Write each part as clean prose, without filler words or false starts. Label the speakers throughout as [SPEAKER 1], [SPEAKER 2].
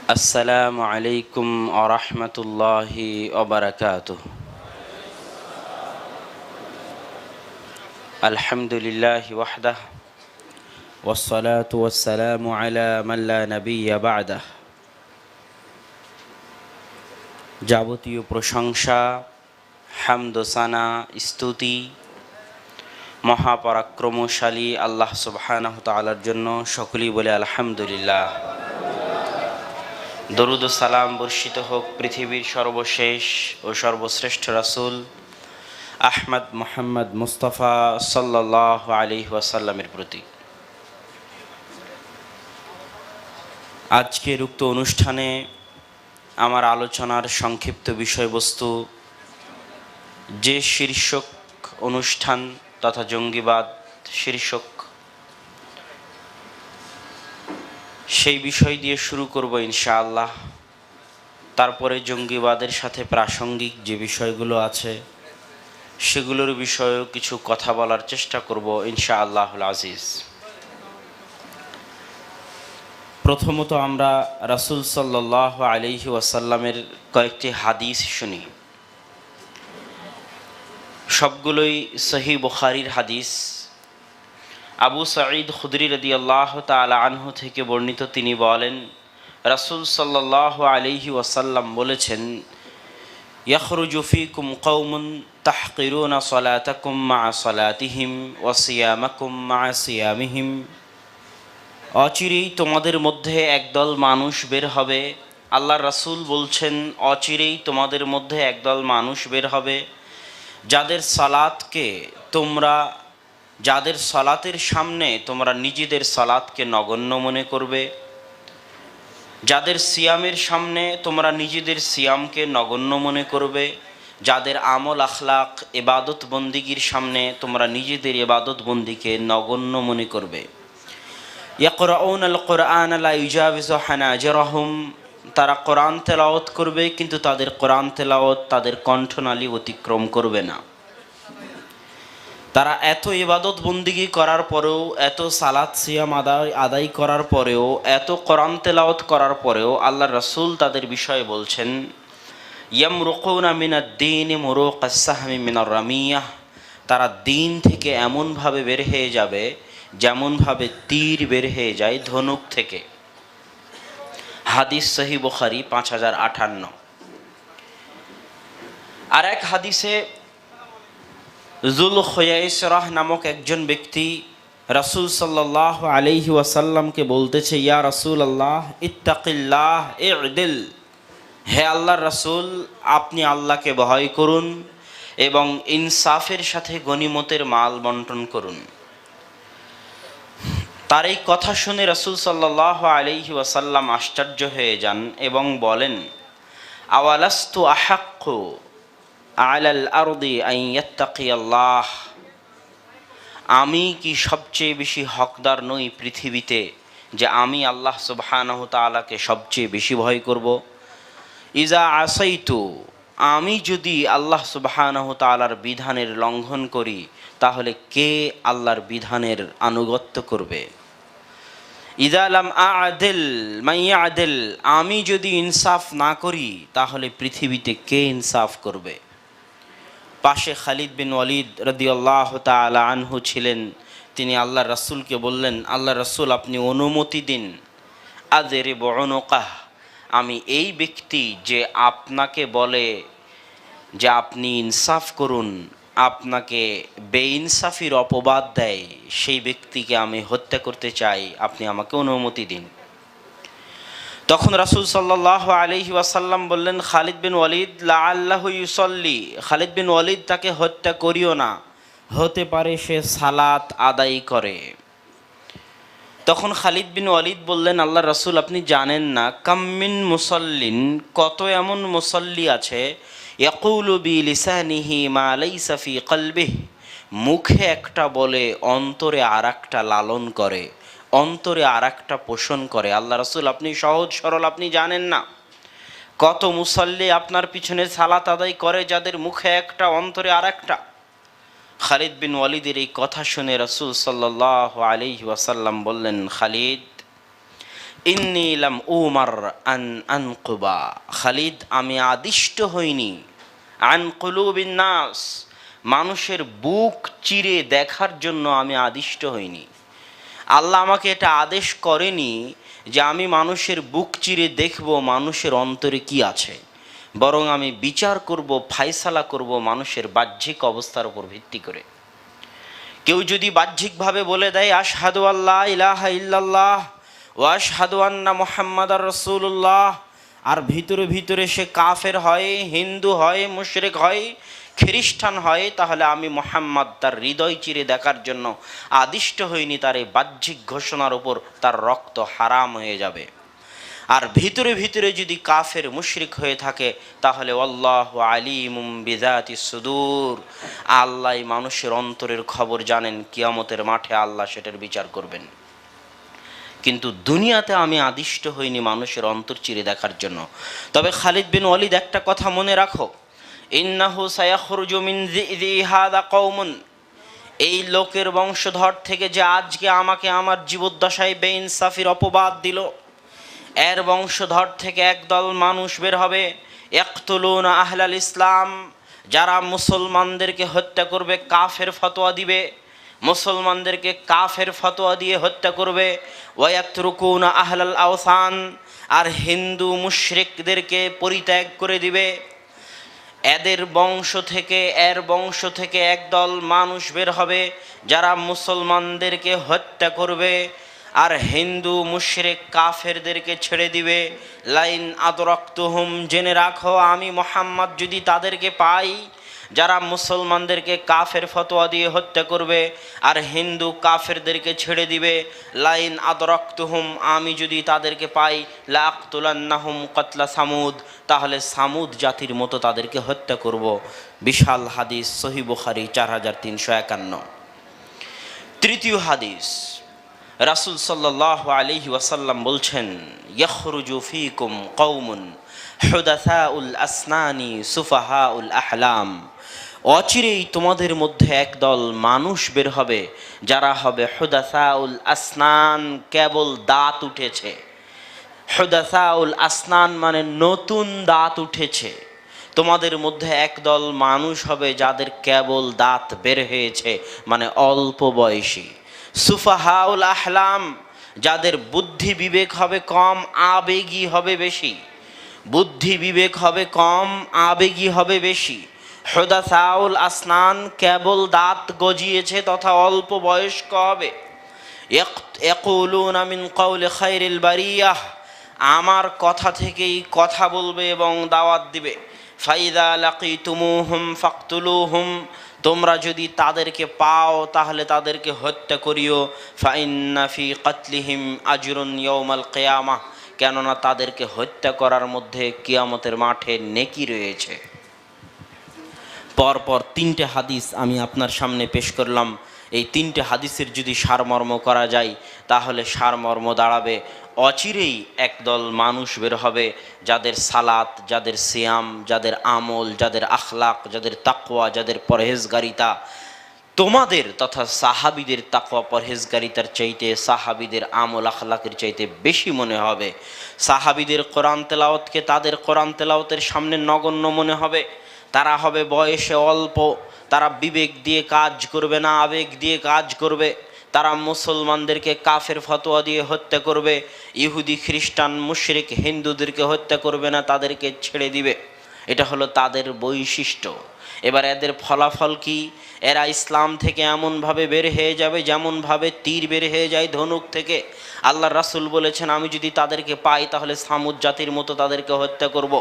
[SPEAKER 1] আসসালামু আলাইকুম ওয়া রাহমাতুল্লাহি ওয়া বারাকাতুহু। আলহামদুলিল্লাহি ওয়াহদাহু ওয়াসসালাতু ওয়াসসালামু আলা মান লা নাবিয়্যা বা'দাহু। যাবতীয় প্রশংসা, হামদ ও সানা, স্তুতি মহাপরাক্রমশালী আল্লাহ সুবহানাহু ওয়া তাআলার জন্য। সকলেই বলে আলহামদুলিল্লাহ। দরুদ ও সালাম বর্ষিত হোক পৃথিবীর সর্বশেষ ও সর্বশ্রেষ্ঠ রাসূল আহমদ মুহাম্মদ মুস্তাফা সাল্লাল্লাহু আলাইহি ওয়াসাল্লামের প্রতি। আজকের উক্ত অনুষ্ঠানে আমার আলোচনার সংক্ষিপ্ত বিষয়বস্তু যে শীর্ষক অনুষ্ঠান তথা জঙ্গিবাদ শীর্ষক, সেই বিষয় দিয়ে শুরু করব ইনশাআল্লাহ। তারপরে জঙ্গিবাদের সাথে প্রাসঙ্গিক যে বিষয়গুলো আছে সেগুলোর বিষয়েও কিছু কথা বলার চেষ্টা করব ইনশাআল্লাহুল আজিজ। প্রথমত আমরা রাসূল সাল্লাল্লাহু আলাইহি ওয়াসাল্লামের কয়েকটি হাদিস শুনি। সবগুলোই সহিহ বুখারীর হাদিস। আবু সাঈদ খুদরি রাদিয়াল্লাহু তাআলা আনহু থেকে বর্ণিত, তিনি বলেন রাসূল সাল্লাল্লাহু আলাইহি ওয়াসাল্লাম বলেছেন, ইয়াখরুজু ফীকুম কওমুন তাহকিরুনা সালাতাকুম মা সালাতিহিম ওয়া সিয়ামাকুম মা সিয়ামিহিম। অচিরেই তোমাদের মধ্যে একদল মানুষ বের হবে। আল্লাহর রাসূল বলছেন, অচিরেই তোমাদের মধ্যে একদল মানুষ বের হবে যাদের সালাতের সামনে তোমরা নিজেদের সালাতকে নগণ্য মনে করবে, যাদের সিয়ামের সামনে তোমরা নিজেদের সিয়ামকে নগণ্য মনে করবে, যাদের আমল আখলাক ইবাদত বন্দিগির সামনে তোমরা নিজেদের ইবাদত বন্দিকে নগণ্য মনে করবে। ইয়াকরাউনাল কুরআন লা ইউজাবিজু হানাজিরহুম। তারা কোরআন তেলাওয়াত করবে কিন্তু তাদের কোরআন তেলাওয়াত তাদের কণ্ঠনালী অতিক্রম করবে না। তারা এত ইবাদত বন্দিগি করার পরেও, এত সালাত সিয়াম আদায় করার পরেও, এত কোরআন তেলাওয়াত করার পরেও আল্লাহর রাসূল তাদের বিষয়ে বলছেন, ইয়ামরুকুনা মিনাদ-দীনি মুরুকাস সাহমি মিনার রামিয়াহ। তারা দিন থেকে এমনভাবে বের হয়ে যাবে যেমনভাবে তীর বের হয়ে যায় ধনুক থেকে। হাদিস সহিহ বুখারী 5058। আর এক হাদিসে যুল খুয়াইসরাহ নামক একজন ব্যক্তি রাসূল সাল্লাল্লাহু আলাইহি ওয়াসাল্লামকে বলতেছে, ইয়া রাসূলুল্লাহ ইত্তাকিল্লাহ ই'দিল। হে আল্লাহর রাসূল, আপনি আল্লাহকে ভয় করুন এবং ইনসাফের সাথে গনিমতের মাল বন্টন করুন। তার এই কথা শুনে রাসূল সাল্লাল্লাহু আলাইহি ওয়াসাল্লাম আশ্চর্য হয়ে যান এবং বলেন, আওয়ালাস্তু আহাক্কু আলাল আরদি আন ইয়াত্তাকিয়াল্লাহ। আমি কি সবচেয়ে বেশি হকদার নই পৃথিবীতে যে আমি আল্লাহ সুবহানাহু তাআলাকে সবচেয়ে বেশি ভয় করব? ইজা আসাইতু, আমি যদি আল্লাহ সুবহানাহু তাআলার বিধানের লঙ্ঘন করি তাহলে কে আল্লাহর বিধানের আনুগত্য করবে? ইজা লাম আ'দিল মান ইয়া'দিল, আমি যদি ইনসাফ না করি তাহলে পৃথিবীতে কে ইনসাফ করবে? পাশে খালিদ বিন ওয়ালিদ রাদিয়াল্লাহু তাআলা আনহু ছিলেন। তিনি আল্লাহর রাসূলকে বললেন, আল্লাহর রাসূল আপনি অনুমতি দিন, আযরিবু উনুকাহ। আমি এই ব্যক্তি যে আপনাকে বলে যে আপনি ইনসাফ করুন, আপনাকে বেইনসাফির অপবাদ দেয়, সেই ব্যক্তিকে আমি হত্যা করতে চাই, আপনি আমাকে অনুমতি দিন। তখন রাসূল সাল্লাল্লাহু আলাইহি ওয়াসাল্লাম বললেন, খালিদ বিন ওয়ালিদ লাআল্লাহু ইউসাল্লি। খালিদ বিন ওয়ালিদ তাকে হত্যা করিও না, হতে পারে সে সালাত আদায় করে। তখন খালিদ বিন ওয়ালিদ বললেন, আল্লাহর রাসূল আপনি জানেন না, কাম্মিন মুসাল্লিন, কত এমন মুসাল্লি আছে, ইয়াকুলু বিলিসানিহি মা লাইসা ফি কলবিহি, মুখে একটা বলে অন্তরে আরেকটা লালন করে, অন্তরে আরেকটা পোষণ করে। আল্লাহ রাসূল আপনি সহজ সরল, আপনি জানেন না কত মুসাল্লি আপনার পিছনে সালাত আদায় করে যাদের মুখে একটা অন্তরে আরেকটা। খালিদ বিন ওয়ালিদের এই কথা শুনে রাসূল সাল্লাল্লাহু আলাইহি ওয়াসাল্লাম বললেন, খালিদ ইন্নী লাম উমার আন আনকুবা, খালিদ আমি আদিষ্ট হইনি, আন কুলুবিন নাস, মানুষের বুক চিরে দেখার জন্য আমি আদিষ্ট হইনি। আল্লাহ আমাকে এটা আদেশ করেনি যে আমি মানুষের বুক চিরে দেখব মানুষের অন্তরে কি আছে, বরং আমি বিচার করব, ফায়সালা করব মানুষের বাহ্যিক অবস্থার উপর ভিত্তি করে। কেউ যদি বাহ্যিকভাবে বলে দেয় আশহাদু আল্লা ইলাহা ইল্লাল্লাহ ওয়া আশহাদু আন্না মুহাম্মাদার রাসূলুল্লাহ, আর ভিতরে ভিতরে সে কাফের হয়, হিন্দু হয়, মুশরিক হয়, খ্রিস্টান হয়, তাহলে আমি মুহাম্মদ তার হৃদয় চিরে দেখার জন্য আদিষ্ট হইনি, তার এই বাহ্যিক ঘোষণার উপর তার রক্ত হারাম হয়ে যাবে। আর ভিতরে ভিতরে যদি কাফের মুশরিক হয়ে থাকে তাহলে আল্লাহু আলিমুম বিযাতিস সুদূর, আল্লাহ মানুষের অন্তরের খবর জানেন, কিয়ামতের মাঠে আল্লাহ সেটার বিচার করবেন। কিন্তু দুনিয়াতে আমি আদিষ্ট হইনি মানুষের অন্তর চিরে দেখার জন্য। তবে খালিদ বিন ওয়ালিদ একটা কথা মনে রাখো, ইন্নাহু সায়াখরুজু মিন যিযি হাযা কওমুন, এই লোকের বংশধর থেকে যে আজকে আমাকে আমার জীবদ্দশায় বেইনসাফির অপবাদ দিল, এর বংশধর থেকে একদল মানুষ বের হবে, ইয়াকতুলুনা আহলাল ইসলাম, যারা মুসলমানদেরকে হত্যা করবে, কাফের ফতোয়া দিবে, মুসলমানদেরকে কাফের ফতোয়া দিয়ে হত্যা করবে, ওয়ায়াতরুকুনা আহলাল আওসান, আর হিন্দু মুশরিকদেরকে পরিত্যাগ করে দিবে। এর বংশ থেকে একদল মানুষ বের হবে যারা মুসলমানদেরকে হত্যা করবে আর হিন্দু মুশরিক কাফেরদেরকে ছেড়ে দিবে। লাইন আদরাকতুহুম, জেনে রাখো আমি মুহাম্মদ যদি তাদেরকে পাই যারা মুসলমানদেরকে কাফের ফতোয়া দিয়ে হত্যা করবে আর হিন্দু কাফেরদেরকে ছেড়ে দিবে, লাইন আদরাকতুহুম, আমি যদি তাদেরকে পাই, লাআকতুলান্নাহুম কতলা সামুদ, তাহলে সামুদ জাতির মতো তাদেরকে হত্যা করব। বিশাল হাদিস, সহিহ বুখারী 4351। তৃতীয় হাদিস, রাসূল সাল্লাল্লাহু আলাইহি ওয়াসাল্লাম বলছেন, ইয়াখরুজু ফীকুম কওমুন হুদাসাউল আসনানি সুফাহাউল আহলাম, অচিরেই তোমাদের মধ্যে একদল মানুষ বের হবে যারা হবে হুদাসাউল আসনান, কেবল দাঁত উঠেছে। হুদাসাউল আসনান মানে নতুন দাঁত উঠেছে। তোমাদের মধ্যে একদল মানুষ হবে যাদের কেবল দাঁত বের হয়েছে, মানে অল্প বয়সী। সুফাহাউল আহলাম, যাদের বুদ্ধি বিবেক হবে কম, আবেগী হবে বেশি। বুদ্ধি বিবেক হবে কম, আবেগী হবে বেশি। হুদাসাউল আসনান, কেবল দাঁত গজিয়েছে তথা অল্প বয়স্ক হবে। ইয়াকুলুনা মিন কাউলি খায়রিল বারিয়াহ, আমার কথা থেকেই কথা বলবে এবং দাওয়াত দিবে। ফাইদা লাকিতুমুহুম ফাকতুলুহুম, তোমরা যদি তাদেরকে পাও তাহলে তাদেরকে হত্যা করিও। ফাইন্না ফি কাতলিহিম আজরুন ইয়াউমাল কিয়ামাহ, কেননা তাদেরকে হত্যা করার মধ্যে কিয়ামতের মাঠে নেকি রয়েছে। পরপর তিনটে হাদিস আমি আপনার সামনে পেশ করলাম। এই তিনটে হাদিসের যদি সারমর্ম করা যায় তাহলে সারমর্ম দাঁড়াবে, অচিরেই একদল মানুষ বের হবে যাদের সালাত, যাদের সিয়াম, যাদের আমল, যাদের আখলাক, যাদের তাকওয়া, যাদের পরহেজগারিতা তোমাদের তথা সাহাবিদের তাকওয়া পরহেজগারিতার চাইতে, সাহাবিদের আমল আখলাকের চাইতে বেশি মনে হবে। সাহাবিদের কোরআন তেলাওয়াতকে তাদের কোরআন তেলাওয়াতের সামনে নগণ্য মনে হবে। তারা হবে বয়সে অল্প, তারা বিবেক দিয়ে কাজ করবে না, আবেগ দিয়ে কাজ করবে। তারা মুসলমানদেরকে কাফের ফতোয়া দিয়ে হত্যা করবে, ইহুদি খ্রিস্টান মুশরিক হিন্দুদেরকে হত্যা করবে না, তাদেরকে ছেড়ে দিবে। এটা হলো তাদের বৈশিষ্ট্য। এবার এদের ফলাফল কি? এরা ইসলাম থেকে এমনভাবে বের হয়ে যাবে যেমনভাবে তীর বের হয়ে যায় ধনুক থেকে। আল্লাহর রাসূল বলেছেন আমি যদি তাদেরকে পাই তাহলে সামুদ জাতির মতো তাদেরকে হত্যা করব।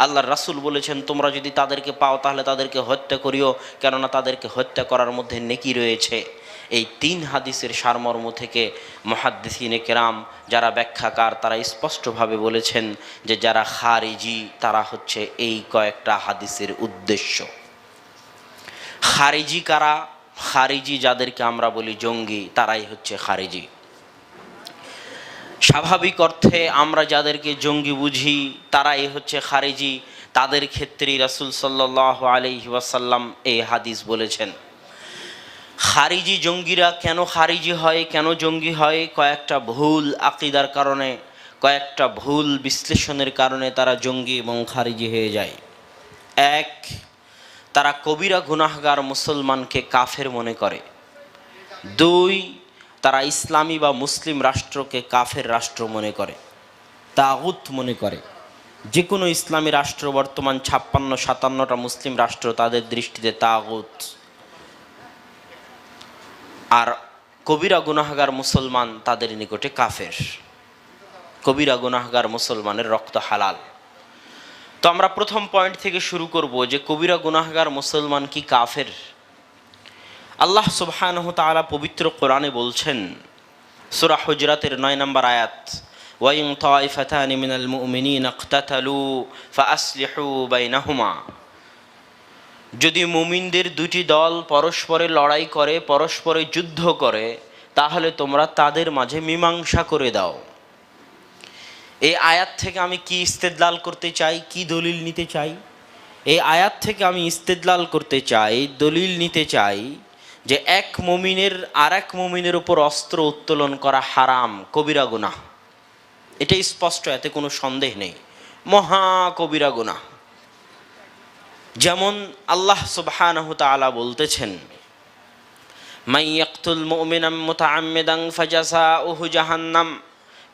[SPEAKER 1] আল্লাহর রাসূল বলেছেন তোমরা যদি তাদেরকে পাও তাহলে তাদেরকে হত্যা করিও, কেননা তাদেরকে হত্যা করার মধ্যে নেকি রয়েছে। এই তিন হাদিসের সারমর্ম থেকে মুহাদ্দিসিনে কেরাম যারা ব্যাখ্যাকার তারা স্পষ্টভাবে বলেছেন যে যারা খারিজি তারা হচ্ছে এই কয়েকটা হাদিসের উদ্দেশ্য। খারিজি কারা? খারিজি যাদেরকে আমরা বলি জঙ্গি, তারাই হচ্ছে খারিজি। স্বাভাবিক অর্থে আমরা যাদেরকে জঙ্গি বুঝি তারাই হচ্ছে খারিজি। তাদের ক্ষেত্রেই রাসূল সাল্লাল্লাহু আলাইহি ওয়াসাল্লাম এই হাদিস বলেছেন। খারিজি জঙ্গিরা কেন খারিজি হয়, কেন জঙ্গি হয়? কয়েকটা ভুল আকিদার কারণে, কয়েকটা ভুল বিশ্লেষণের কারণে তারা জঙ্গি এবং খারিজি হয়ে যায়। এক, তারা কবিরা গুনাহগার মুসলমানকে কাফের মনে করে। দুই, তারা ইসলামী বা মুসলিম রাষ্ট্রকে কাফের রাষ্ট্র মনে করে, তাগুত মনে করে। যে কোনো ইসলামী রাষ্ট্র, বর্তমান 56-57টা মুসলিম রাষ্ট্র তাদের দৃষ্টিতে তাগুত। আর কবিরা গুনাহগার মুসলমান তাদের নিকটে কাফের। কবিরা গুনাহগার মুসলমানের রক্ত হালাল। তো আমরা প্রথম পয়েন্ট থেকে শুরু করব যে কবিরা গুনাহগার মুসলমান কি কাফের? আল্লাহ সুবহানাহু ওয়া তাআলা পবিত্র কোরআনে বলছেন, সূরা হুজরাতের 9 নম্বর আয়াত, ওয়াইন তাইফাতানি মিনাল মুমিনিনা ইকতাতালু ফাআসলিহু বাইনাহুমা। যদি মুমিনদের দুটি দল পরস্পরে লড়াই করে, পরস্পরে যুদ্ধ করে, তাহলে তোমরা তাদের মাঝে মীমাংসা করে দাও। এই আয়াত থেকে আমি কি ইস্তেদলাল করতে চাই, কি দলিল নিতে চাই? এই আয়াত থেকে আমি ইস্তেদলাল করতে চাই, দলিল নিতে চাই যে এক মুমিনের আর এক মুমিনের উপর অস্ত্র উত্তোলন করা হারাম, কবিরা গুনাহ। এটাই স্পষ্ট, এতে কোনো সন্দেহ নেই, মহা কবিরা গুনাহ। যেমন আল্লাহ সুবহানাহু ওয়া তাআলা বলতেছেন, মান ইয়াকতুল মুমিনান মুতাআম্মিদান ফাজাযাউহু জাহান্নাম।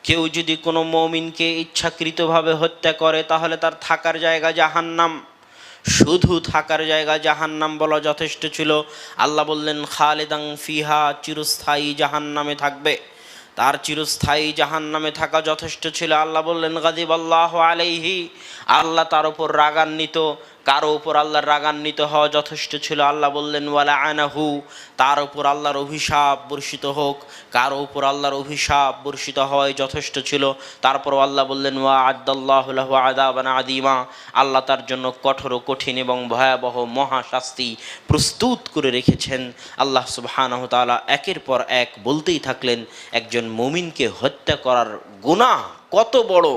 [SPEAKER 1] কেউ যদি কোনো মুমিনকে ইচ্ছাকৃতভাবে হত্যা করে তাহলে তার থাকার জায়গা জাহান্নাম। শুধু থাকার জায়গা জাহান্নাম বলা যথেষ্ট ছিল। আল্লাহ বললেন খালিদান ফিহা, চিরস্থায়ী জাহান্নামে থাকবে। তার চিরস্থায়ী জাহান্নামে থাকা যথেষ্ট ছিল। আল্লাহ বললেন গাদিবাল্লাহু আলাইহি, আল্লাহ তার উপর রাগান্বিত। কারো উপর আল্লাহর রাগান্বিত হওয়া যথেষ্ট ছিল। আল্লাহ বললেন ওয়ালা আনাহু, তার উপর আল্লাহর অভিশাপ বর্ষিত হোক। কারো উপর আল্লাহর অভিশাপ বর্ষিত হওয়াই যথেষ্ট ছিল। তারপর আল্লাহ বললেন ওয়া আদাল্লাহু লাহু আযাবান আযীমা, আল্লাহ তার জন্য কঠোর, কঠিন এবং ভয়াবহ মহা শাস্তি প্রস্তুত করে রেখেছেন। আল্লাহ সুবহানাহু ওয়া তাআলা একের পর এক বলতেই থাকলেন একজন মুমিনকে হত্যা করার গুনাহ কত বড়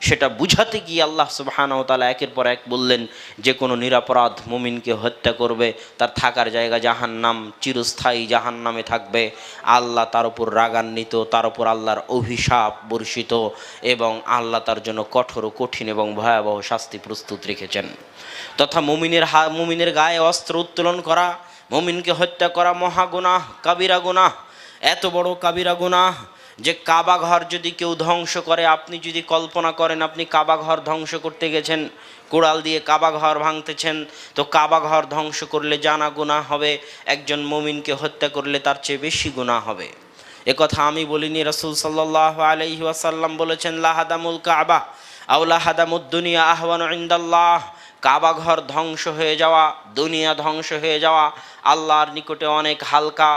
[SPEAKER 1] সেটা বুঝাতে গিয়ে আল্লাহ সুবহানাহু ওয়া তাআলা একের পর এক বললেন যে কোনো নিরপরাধ মুমিনকে হত্যা করবে তার থাকার জায়গা জাহান্নাম, চিরস্থায়ী জাহান্নামে থাকবে। আল্লাহ তার উপর রাগান্বিত, তার উপর আল্লাহর অভিশাপ বর্ষিত এবং আল্লাহ তার জন্য কঠোর, কঠিন এবং ভয়াবহ শাস্তি প্রস্তুত রেখেছেন। তথা মুমিনের গায়ে অস্ত্র উত্তোলন করা, মুমিনকে হত্যা করা মহা গুনাহ, কাবিরা গুনাহ। এত বড় কাবিরা গুনাহ যে কাবা ঘর যদি কেউ ধ্বংস করে, আপনি যদি কল্পনা করেন আপনি কাবা ঘর ধ্বংস করতে গেছেন, কুড়াল দিয়ে কাবা ঘর ভাঙতেছেন, তো কাবা ঘর ধ্বংস করলে জানা গুনাহ হবে, একজন মুমিনকে হত্যা করলে তার চেয়ে বেশি গুনাহ হবে। একথা আমি বলিনি, রাসূল সাল্লাল্লাহু আলাইহি ওয়াসাল্লাম বলেছেন লাহাদামুল কাবা আও লাহাদামুদ দুনিয়া আহওয়ানু ইনদাল্লাহ। কাবা ঘর ধ্বংস হয়ে যাওয়া, দুনিয়া ধ্বংস হয়ে যাওয়া আল্লাহর নিকটে অনেক হালকা।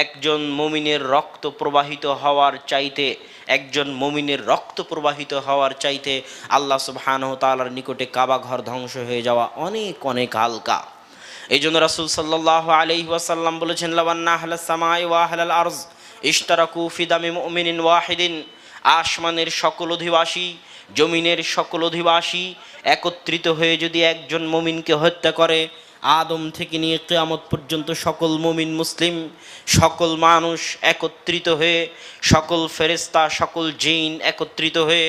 [SPEAKER 1] একজন মুমিনের রক্ত প্রবাহিত হওয়ার চাইতে, একজন মুমিনের রক্ত প্রবাহিত হওয়ার চাইতে আল্লাহ সুবহানাহু ওয়া তাআলার নিকটে কাবা ঘর ধ্বংস হয়ে যাওয়া অনেক অনেক হালকা। এই জন্য রাসূল সাল্লাল্লাহু আলাইহি ওয়াসাল্লাম বলেছেন লাওয়ান্না আহলাস সামাই ওয়া আহলাল আরজ ইশতারাকু ফি দামি মুমিনিন ওয়াহিদিন। আসমানের সকল অধিবাসী, জমিনের সকল অধিবাসী একত্রিত হয়ে যদি একজন মুমিনকে হত্যা করে, আদম থেকে নিয়ে কিয়ামত পর্যন্ত সকল মুমিন মুসলিম, সকল মানুষ একত্রিত হয়ে, সকল ফেরেশতা, সকল জিন একত্রিত হয়ে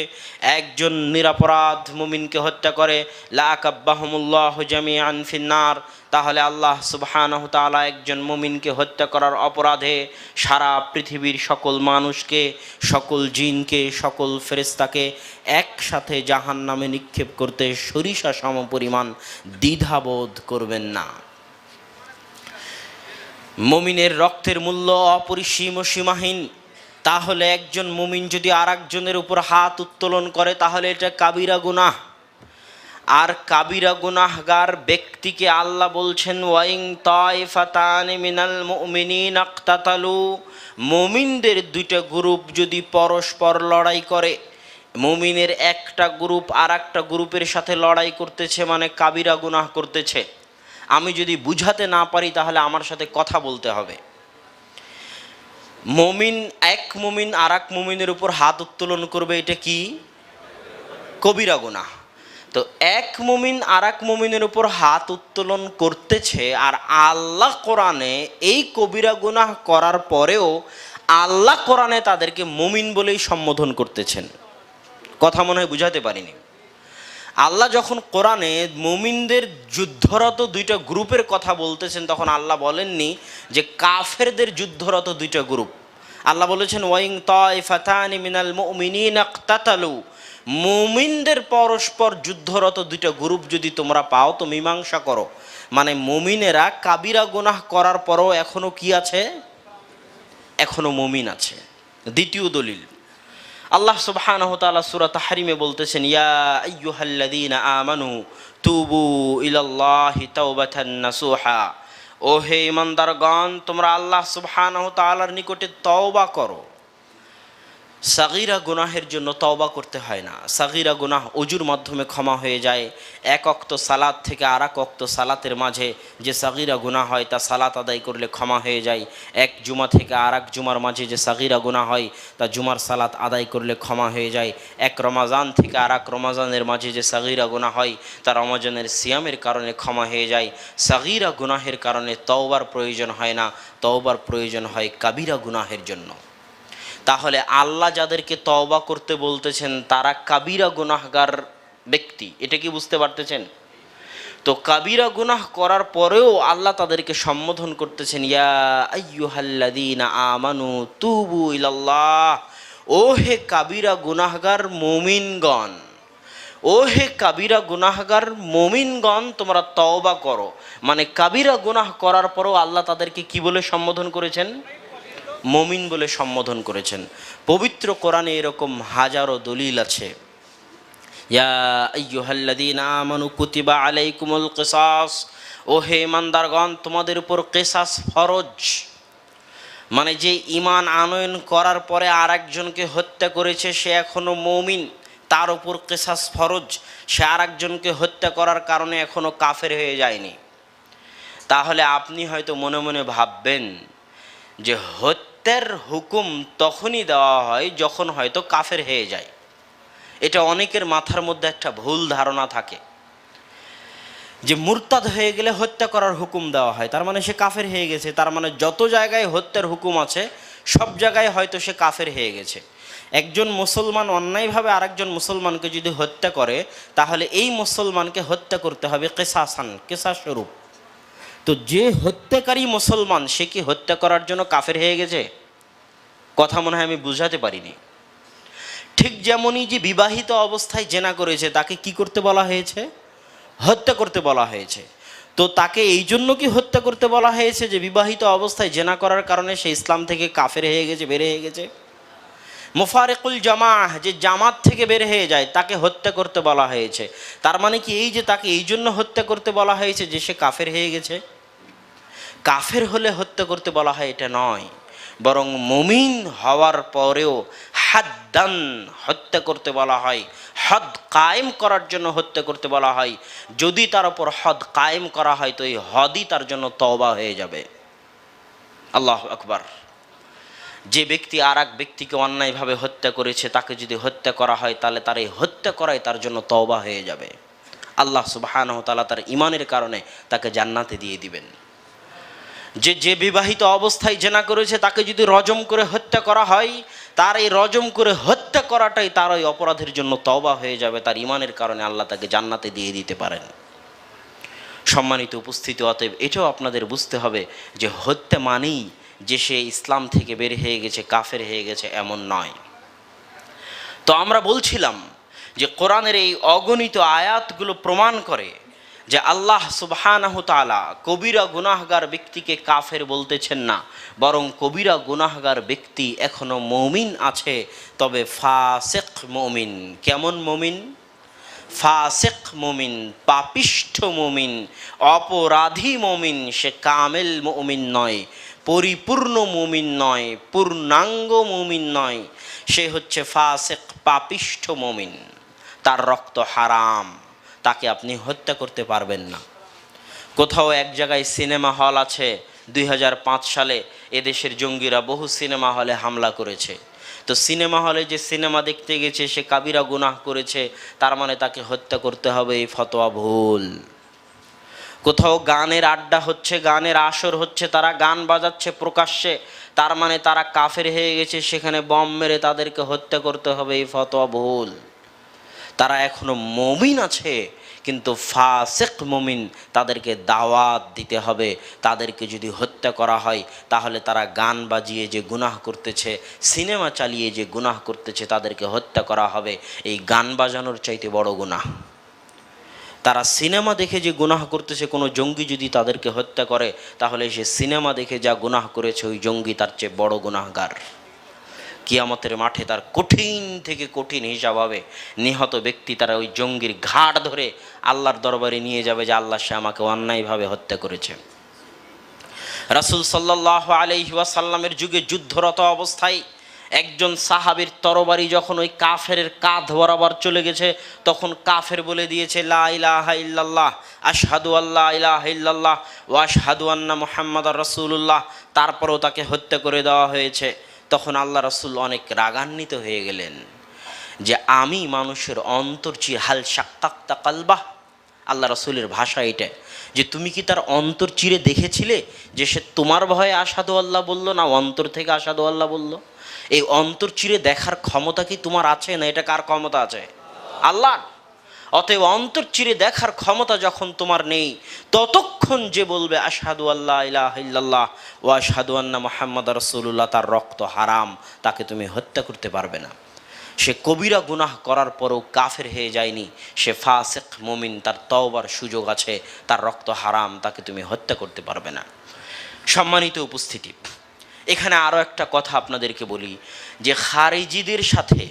[SPEAKER 1] একজন নিরপরাধ মুমিনকে হত্যা করে, লা কাব্বাহুমুল্লাহু জামিআন ফিন্নার, তাহলে আল্লাহ সুবহানাহু ওয়া তাআলা একজন মুমিনকে হত্যা করার অপরাধে সারা পৃথিবীর সকল মানুষকে, সকল জিনকে, সকল ফেরেশতাকে একসাথে জাহান্নামে নিক্ষেপ করতে সরিষা সমপরিমাণ দ্বিধাবোধ করবেন না। মুমিনের রক্তের মূল্য অপরিসীম ও সীমাহীন। তাহলে একজন মুমিন যদি আর একজনের উপর হাত উত্তোলন করে তাহলে এটা কাবিরা গুনাহ। আর কাবিরা গুনাহগার ব্যক্তিকে আল্লাহ বলছেন ওয়াইন তাইফাতানি মিনাল মুমিনিনা ইকতাতালু, মুমিনদের দুইটা গ্রুপ যদি পরস্পর লড়াই করে, মুমিনের একটা গ্রুপ আর একটা গ্রুপের সাথে লড়াই করতেছে মানে কাবিরা গুনাহ করতেছে। আমি যদি বুঝাতে না পারি তাহলে আমার সাথে কথা বলতে হবে। মুমিন, এক মুমিন আর এক মুমিনের উপর হাত উত্তোলন করবে, এটা কি? কবিরা গুনাহ। তো এক মুমিন আর এক মুমিনের উপর হাত উত্তোলন করতেছে, আর আল্লাহ কোরআনে এই কবিরা গুনাহ করার পরেও আল্লাহ কোরআনে তাদেরকে মুমিন বলেই সম্বোধন করতেছেন। কথা মনে হয় বুঝাতে পারিনি। আল্লাহ যখন কোরআনে মুমিনদের যুদ্ধরত দুইটা গ্রুপের কথা বলতেছেন, তখন আল্লাহ বলেননি যে কাফেরদের যুদ্ধরত দুইটা গ্রুপ। আল্লাহ বলেছেন ওয়াইং তাইফাতানি মিনাল মুমিনিনা ইকতাতালু, মুমিনদের পরস্পর যুদ্ধরত দুইটা গ্রুপ যদি তোমরা পাও তো মীমাংসা করো। মানে মুমিনেরা কাবিরা গুনাহ করার পরও এখনো কি আছে? এখনো মুমিন আছে। দ্বিতীয় দলিল, আল্লাহ সুবহানাহু ওয়া তাআলা সূরা তাহরিমে বলতেছেন ইয়া আইয়ুহাল্লাযীনা আমানু তুবু ইলাল্লাহি তাওবাতান নাসুহা, ও হে ঈমানদারগণ তোমরা আল্লাহ সুবহানাহু ওয়া তাআলার নিকটে তওবা করো। সাগীরা গুনাহের জন্য তওবা করতে হয় না। সাগীরা গুনাহ ওযুর মাধ্যমে ক্ষমা হয়ে যায়। এক ওয়াক্ত সালাত থেকে আর এক ওয়াক্ত সালাতের মাঝে যে সাগীরা গুনাহ হয় তা সালাত আদায় করলে ক্ষমা হয়ে যায়। এক জুমা থেকে আর এক জুমার মাঝে যে সাগীরা গুনাহ হয় তা জুমার সালাত আদায় করলে ক্ষমা হয়ে যায়। এক রমাজান থেকে আর এক রমাজানের মাঝে যে সাগীরা গুনাহ হয় তা রমাজানের সিয়ামের কারণে ক্ষমা হয়ে যায়। সাগীরা গুনাহের কারণে তওবার প্রয়োজন হয় না, তওবার প্রয়োজন হয় কাবিরা গুনাহের জন্য। তাহলে আল্লাহ যাদেরকে তওবা করতে বলতেছেন তারা কাবিরা গুনাহগার ব্যক্তি, এটা কি বুঝতে পারতেছেন? তো কাবিরা গুনাহ করার পরেও আল্লাহ তাদেরকে সম্বোধন করতেছেন ইয়া আইয়ুহাল্লাযীনা আমানু তুবু ইলাল্লাহ, ও হে কাবিরা গুনাহগার মুমিনগণ, ও হে কাবিরা গুনাহগার মুমিনগণ তোমরা তওবা করো। মানে কাবিরা গুনাহ করার পরেও আল্লাহ তাদেরকে কি বলে সম্বোধন করেছেন? মুমিন বলে সম্বোধন করেছেন। পবিত্র কোরআনে এরকম হাজারো দলিল আছে। ইয়া আইয়ুহাল্লাযীনা আমানু কুতিবা আলাইকুমুল কিসাস, ও হে ঈমানদারগণ তোমাদের উপর কিসাস ফরজ। মানে যে ঈমান আনয়ন করার পরে আর একজনকে হত্যা করেছে সে এখনো মুমিন, তার উপর কিসাস ফরজ। সে আর একজনকে হত্যা করার কারণে এখনো কাফের হয়ে যায়নি। তাহলে আপনি হয়তো মনে মনে ভাববেন যে হত্যার হুকুম তখনই দেওয়া হয় যখন হয়তো কাফের হয়ে যায়। এটা অনেকের মাথার মধ্যে একটা ভুল ধারণা থাকে যে মুরতাদ হয়ে গেলে হত্যা করার হুকুম দেওয়া হয়, তার মানে সে কাফের হয়ে গেছে। তার মানে যত জায়গায় হত্যার হুকুম আছে সব জায়গায় হয়তো সে কাফের হয়ে গেছে। একজন মুসলমান অন্যায়ভাবে আরেকজন মুসলমানকে যদি হত্যা করে তাহলে এই মুসলমানকে হত্যা করতে হবে কিসাসান, কিসাস স্বরূপ। তো যে হত্যাকারী মুসলমান সে কি হত্যা করার জন্য কাফের হয়ে গেছে? কথা মনে হয় আমি বুঝাতে পারিনি। ঠিক যেমনই যে বিবাহিত অবস্থায় জেনা করেছে তাকে কি করতে বলা হয়েছে? হত্যা করতে বলা হয়েছে। তো তাকে এই জন্য কি হত্যা করতে বলা হয়েছে যে বিবাহিত অবস্থায় জেনা করার কারণে সে ইসলাম থেকে কাফের হয়ে গেছে, বের হয়ে গেছে? মুফারিকুল জামাহ, যে জামাত থেকে বের হয়ে যায় তাকে হত্যা করতে বলা হয়েছে। তার মানে কি এই যে তাকে এই জন্য হত্যা করতে বলা হয়েছে যে সে কাফের হয়ে গেছে? কাফের হলে হত্যা করতে বলা হয় এটা নয়, বরং মুমিন হওয়ার পরেও হাদ্দান হত্যা করতে বলা হয়। হদ কায়েম করার জন্য হত্যা করতে বলা হয়। যদি তার উপর হদ কায়েম করা হয় তো এই হদই তার জন্য তওবা হয়ে যাবে। আল্লাহু আকবার। যে ব্যক্তি আর এক ব্যক্তিকে অন্যায়ভাবে হত্যা করেছে তাকে যদি হত্যা করা হয় তাহলে তার এই হত্যা করাই তার জন্য তওবা হয়ে যাবে। আল্লাহ সুবহানাহু ওয়া তাআলা তার ঈমানের কারণে তাকে জান্নাতে দিয়ে দিবেন। যে বিবাহিত অবস্থায় জেনা করেছে তাকে যদি রজম করে হত্যা করা হয় তার এই রজম করে হত্যা করাটাই তার ওই অপরাধের জন্য তওবা হয়ে যাবে। তার ঈমানের কারণে আল্লাহ তাকে জান্নাতে দিয়ে দিতে পারেন। সম্মানিত উপস্থিতি, অতএব এটাও আপনাদের বুঝতে হবে যে হত্যা মানেই যে সে ইসলাম থেকে বের হয়ে গেছে, কাফের হয়ে গেছে, এমন নয়। তো আমরা বলছিলাম যে কোরআনের এই অগণিত আয়াতগুলো প্রমাণ করে যে আল্লাহ সুবহানাহু তাআলা কবিরা গুনাহগার ব্যক্তিকে কাফের বলতেছেন না, বরং কবিরা গুনাহগার ব্যক্তি এখনো মুমিন আছে, তবে ফাসিক মুমিন। কেমন মুমিন? ফাসিক মুমিন, পাপিষ্ঠ মুমিন, অপরাধী মুমিন। সে কামেল মুমিন নয়, পরিপূর্ণ মুমিন নয়, পূর্ণাঙ্গ মুমিন নয়। সে হচ্ছে ফাসিক, পাপিষ্ঠ মুমিন। তার রক্ত হারাম, তাকে আপনি হত্যা করতে পারবেন না। কোথাও এক জায়গায় সিনেমা হল আছে, 2005 সালে এদেশের জঙ্গিরা বহু সিনেমা হলে হামলা করেছে। তো সিনেমা হলে যে সিনেমা দেখতে গেছে সে কাবিরা গুনাহ করেছে, তার মানে তাকে হত্যা করতে হবে, এই ফতোয়া ভুল। কোথাও গানের আড্ডা হচ্ছে, গানের আসর হচ্ছে, তারা গান বাজাচ্ছে প্রকাশ্যে, তার মানে তারা কাফের হয়ে গেছে, সেখানে বম মেরে তাদেরকে হত্যা করতে হবে, এই ফতোয়া ভুল। তারা এখনো মুমিন আছে, কিন্তু ফাসিক মুমিন, তাদেরকে দাওয়াত দিতে হবে। তাদেরকে যদি হত্যা করা হয় তাহলে তারা গান বাজিয়ে যে গুনাহ করতেছে, সিনেমা চালিয়ে যে গুনাহ করতেছে, তাদেরকে হত্যা করা হবে। এই গান বাজানোর চাইতে বড় গুনাহ। তারা সিনেমা দেখে যে গুনাহ করতেছে, কোনো জঙ্গি যদি তাদেরকে হত্যা করে তাহলে সে সিনেমা দেখে যা গুনাহ করেছে ওই জঙ্গি তার চেয়ে বড় গুনাহগার। কিয়ামতের মাঠে তার কঠিন থেকে কঠিন হিসাব হবে। নিহত ব্যক্তি তারা ওই জঙ্গির ঘাড় ধরে আল্লাহর দরবারে নিয়ে যাবে যে আল্লাহ, সে আমাকে অন্যায়ভাবে হত্যা করেছে। রাসূল সাল্লাল্লাহু আলাইহি ওয়াসাল্লামের যুগে যুদ্ধরত অবস্থায় একজন সাহাবীর তরবারি যখন ওই কাফেরের কাঁধ বরাবর চলে গেছে, তখন কাফের বলে দিয়েছে লা ইলাহা ইল্লাল্লাহ, আশহাদু আল্লা ইলাহা ইল্লাল্লাহ ওয়া আশহাদু আন্না মুহাম্মাদার রাসূলুল্লাহ। তারপরেও তাকে হত্যা করে দেওয়া হয়েছে। তখন আল্লাহ রাসূল অনেক রাগান্বিত হয়ে গেলেন যে আমি মানুষের অন্তর চিরে, হাল শাক্কাক্তা কালবাহ, আল্লাহ রাসূলের ভাষা এটা, যে তুমি কি তার অন্তর চিরে দেখেছিলে যে সে তোমার ভয়ে আশহাদু আল্লাহ বলল, না অন্তর থেকে আশহাদু আল্লাহ বলল? এই অন্তর চিরে দেখার ক্ষমতা কি তোমার আছে, না এটা কার ক্ষমতা আছে? আল্লাহর। অতএব অন্তর চিরে দেখার ক্ষমতা যখন তোমার নেই, ততক্ষণ যে বলবে আশহাদু আল্লা ইলাহা ইল্লাল্লাহ ওয়া আশহাদু আন্না মুহাম্মাদার রাসূলুল্লাহ, তার রক্ত হারাম, তাকে তুমি হত্যা করতে পারবে না। সে কবিরা গুনাহ করার পরও কাফের হয়ে যায়নি, সে ফাসিক মুমিন, তার তওবার সুযোগ আছে, তার রক্ত হারাম, তাকে তুমি হত্যা করতে পারবে না। সম্মানিত উপস্থিতি, এখানে আরও একটা কথা আপনাদেরকে বলি যে খারিজিদের সাথে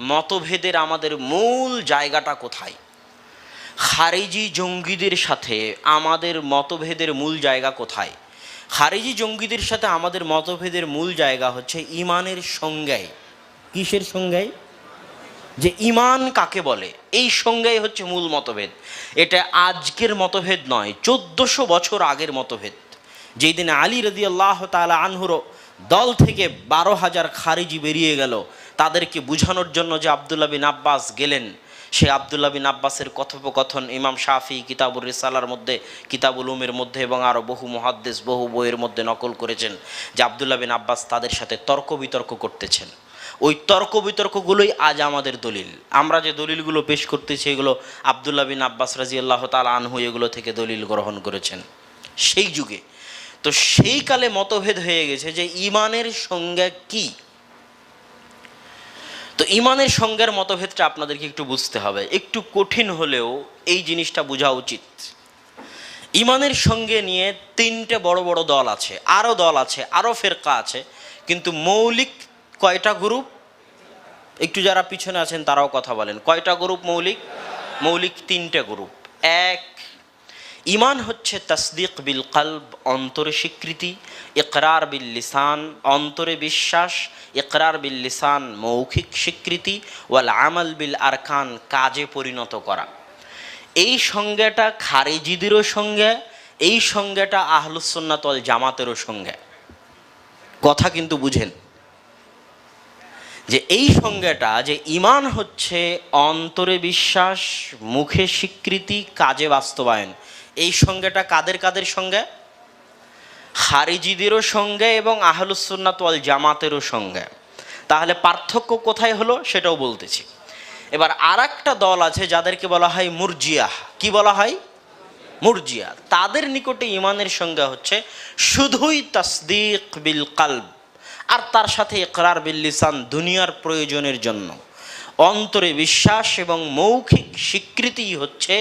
[SPEAKER 1] মতভেদের আমাদের মূল জায়গাটা কোথায়? খারিজি জঙ্গিদের সাথে আমাদের মতভেদের মূল জায়গা কোথায়? খারিজি জঙ্গিদের সাথে আমাদের মতভেদের মূল জায়গা হচ্ছে ইমানের সংজ্ঞায়। কিসের সংজ্ঞায়? যে ইমান কাকে বলে, এই সংজ্ঞায় হচ্ছে মূল মতভেদ। এটা আজকের মতভেদ নয়, 1400 বছর আগের মতভেদ। যেই দিনে আলী রাদিয়াল্লাহু তাআলা আনহুর দল থেকে 12,000 খারিজি বেরিয়ে গেল, তাদেরকে বুঝানোর জন্য যে আব্দুল্লাহ বিন আব্বাস গেলেন, সে আব্দুল্লাহ বিন আব্বাসের কথোপকথন ইমাম শাফি কিতাবুর রিসালার মধ্যে, কিতাবুল উমের মধ্যে এবং আরও বহু মুহাদ্দিস বহু বইয়ের মধ্যে নকল করেছেন যে আব্দুল্লাহ বিন আব্বাস তাদের সাথে তর্ক বিতর্ক করতেছেন। ওই তর্ক বিতর্কগুলোই আজ আমাদের দলিল। আমরা যে দলিলগুলো পেশ করতেছি এগুলো আব্দুল্লাহ বিন আব্বাস রাদিয়াল্লাহু তাআলা আনহু এগুলো থেকে দলিল গ্রহণ করেছেন সেই যুগে। তো সেই কালে মতভেদ হয়ে গেছে যে ইমানের সংজ্ঞা কি। তো ইমানের সংজ্ঞার মতভেদটা আপনাদেরকে একটু বুঝতে হবে, একটু কঠিন হলেও এই জিনিসটা বোঝা উচিত। ইমানের সঙ্গে নিয়ে 3টে বড় বড় দল আছে, আরও দল আছে, আরও ফেরকা আছে, কিন্তু মৌলিক কয়টা গ্রুপ? একটু যারা পিছনে আছেন তারাও কথা বলেন, কয়টা গ্রুপ মৌলিক? মৌলিক 3টে গ্রুপ। এক, ইমান হচ্ছে তাসদিক বিল কলব, অন্তরে স্বীকৃতি, ইকরার বিল লিসান, অন্তরে বিশ্বাস, ইকরার বিল লিসান মৌখিক স্বীকৃতি, ওয়াল আমাল বিল আরকান, কাজে পরিণত করা। এই সংজ্ঞাটা খারিজিদেরও সংজ্ঞা, এই সংজ্ঞাটা আহলুস সুন্নাত ওয়াল জামাতেরও সংজ্ঞা। কথা কিন্তু বুঝেন যে এই সংজ্ঞাটা যে ইমান হচ্ছে অন্তরে বিশ্বাস, মুখে স্বীকৃতি, কাজে বাস্তবায়ন, এই সংজ্ঞাটা কাদের কাদের সংজ্ঞা? খারিজিদেরও সংজ্ঞা এবং আহলুস সুন্নাত ওয়াল জামাতেরও সংজ্ঞা। তাহলে পার্থক্য কোথায় হলো সেটাও বলতেছি। এবার আরেকটা দল আছে যাদেরকে বলা হয় মুরজিয়া। কি বলা হয়? মুরজিয়া। তাদের নিকটে ইমানের সংজ্ঞা হচ্ছে শুধুই তাসদিক বিল কলব আর তার সাথে ইকরার বিল লিসান, দুনিয়ার প্রয়োজনের জন্য। অন্তরে বিশ্বাস এবং মৌখিক স্বীকৃতি হচ্ছে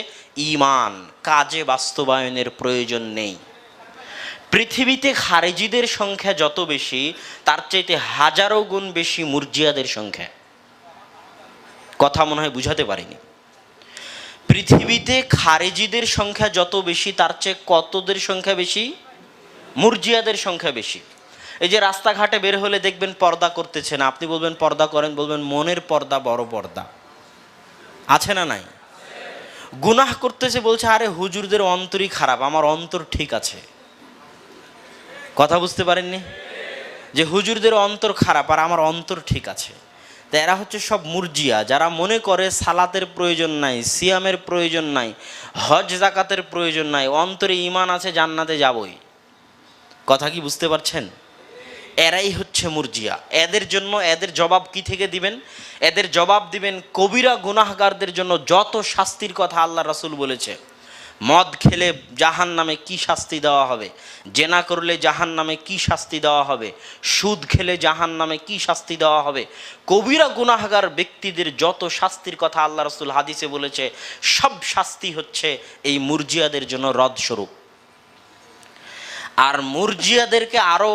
[SPEAKER 1] ইমান, কাজে বাস্তবায়নের প্রয়োজন নেই। পৃথিবীতে খারিজিদের সংখ্যা যত বেশি, তার চাইতে হাজারো গুণ বেশি মুরজিয়াদের সংখ্যা। কথা মনে হয় বুঝাতে পারিনি। পৃথিবীতে খারিজিদের সংখ্যা যত বেশি, তার চেয়ে কতদের সংখ্যা বেশি? মুরজিয়াদের সংখ্যা বেশি। এই যে রাস্তাঘাটে বের হলে দেখবেন পর্দা করতেছে না, আপনি বলবেন পর্দা করেন, বলবেন মনের পর্দা বড় পর্দা। আছে না নাই? গুনাহ করতেছে, বলছে আরে হুজুরদের অন্তরই খারাপ, আমার অন্তর ঠিক আছে। কথা বুঝতে পারেননি? যে হুজুরদের অন্তর খারাপ আর আমার অন্তর ঠিক আছে। তা এরা হচ্ছে সব মুরজিয়া, যারা মনে করে সালাতের প্রয়োজন নাই, সিয়ামের প্রয়োজন নাই, হজ জাকাতের প্রয়োজন নাই, অন্তরে ইমান আছে, জান্নাতে যাবই। কথা কি বুঝতে পারছেন? এরাই হচ্ছে মুরজিয়া। এদের জন্য এদের জবাব কি থেকে দিবেন? এদের জবাব দিবেন কবিরা গুনাহগারদের জন্য যত শাস্তির কথা আল্লাহ রাসূল বলেছে। মদ খেলে জাহান নামে কি শাস্তি দেওয়া হবে, জেনা করলে জাহান নামে কি শাস্তি দেওয়া হবে, সুদ খেলে জাহান নামে কি শাস্তি দেওয়া হবে, কবিরা গুনাহগার ব্যক্তিদের যত শাস্তির কথা আল্লাহ রাসূল হাদিসে বলেছে, সব শাস্তি হচ্ছে এই মুরজিয়াদের জন্য রদস্বরূপ। আর মুরজিয়াদেরকে আরও,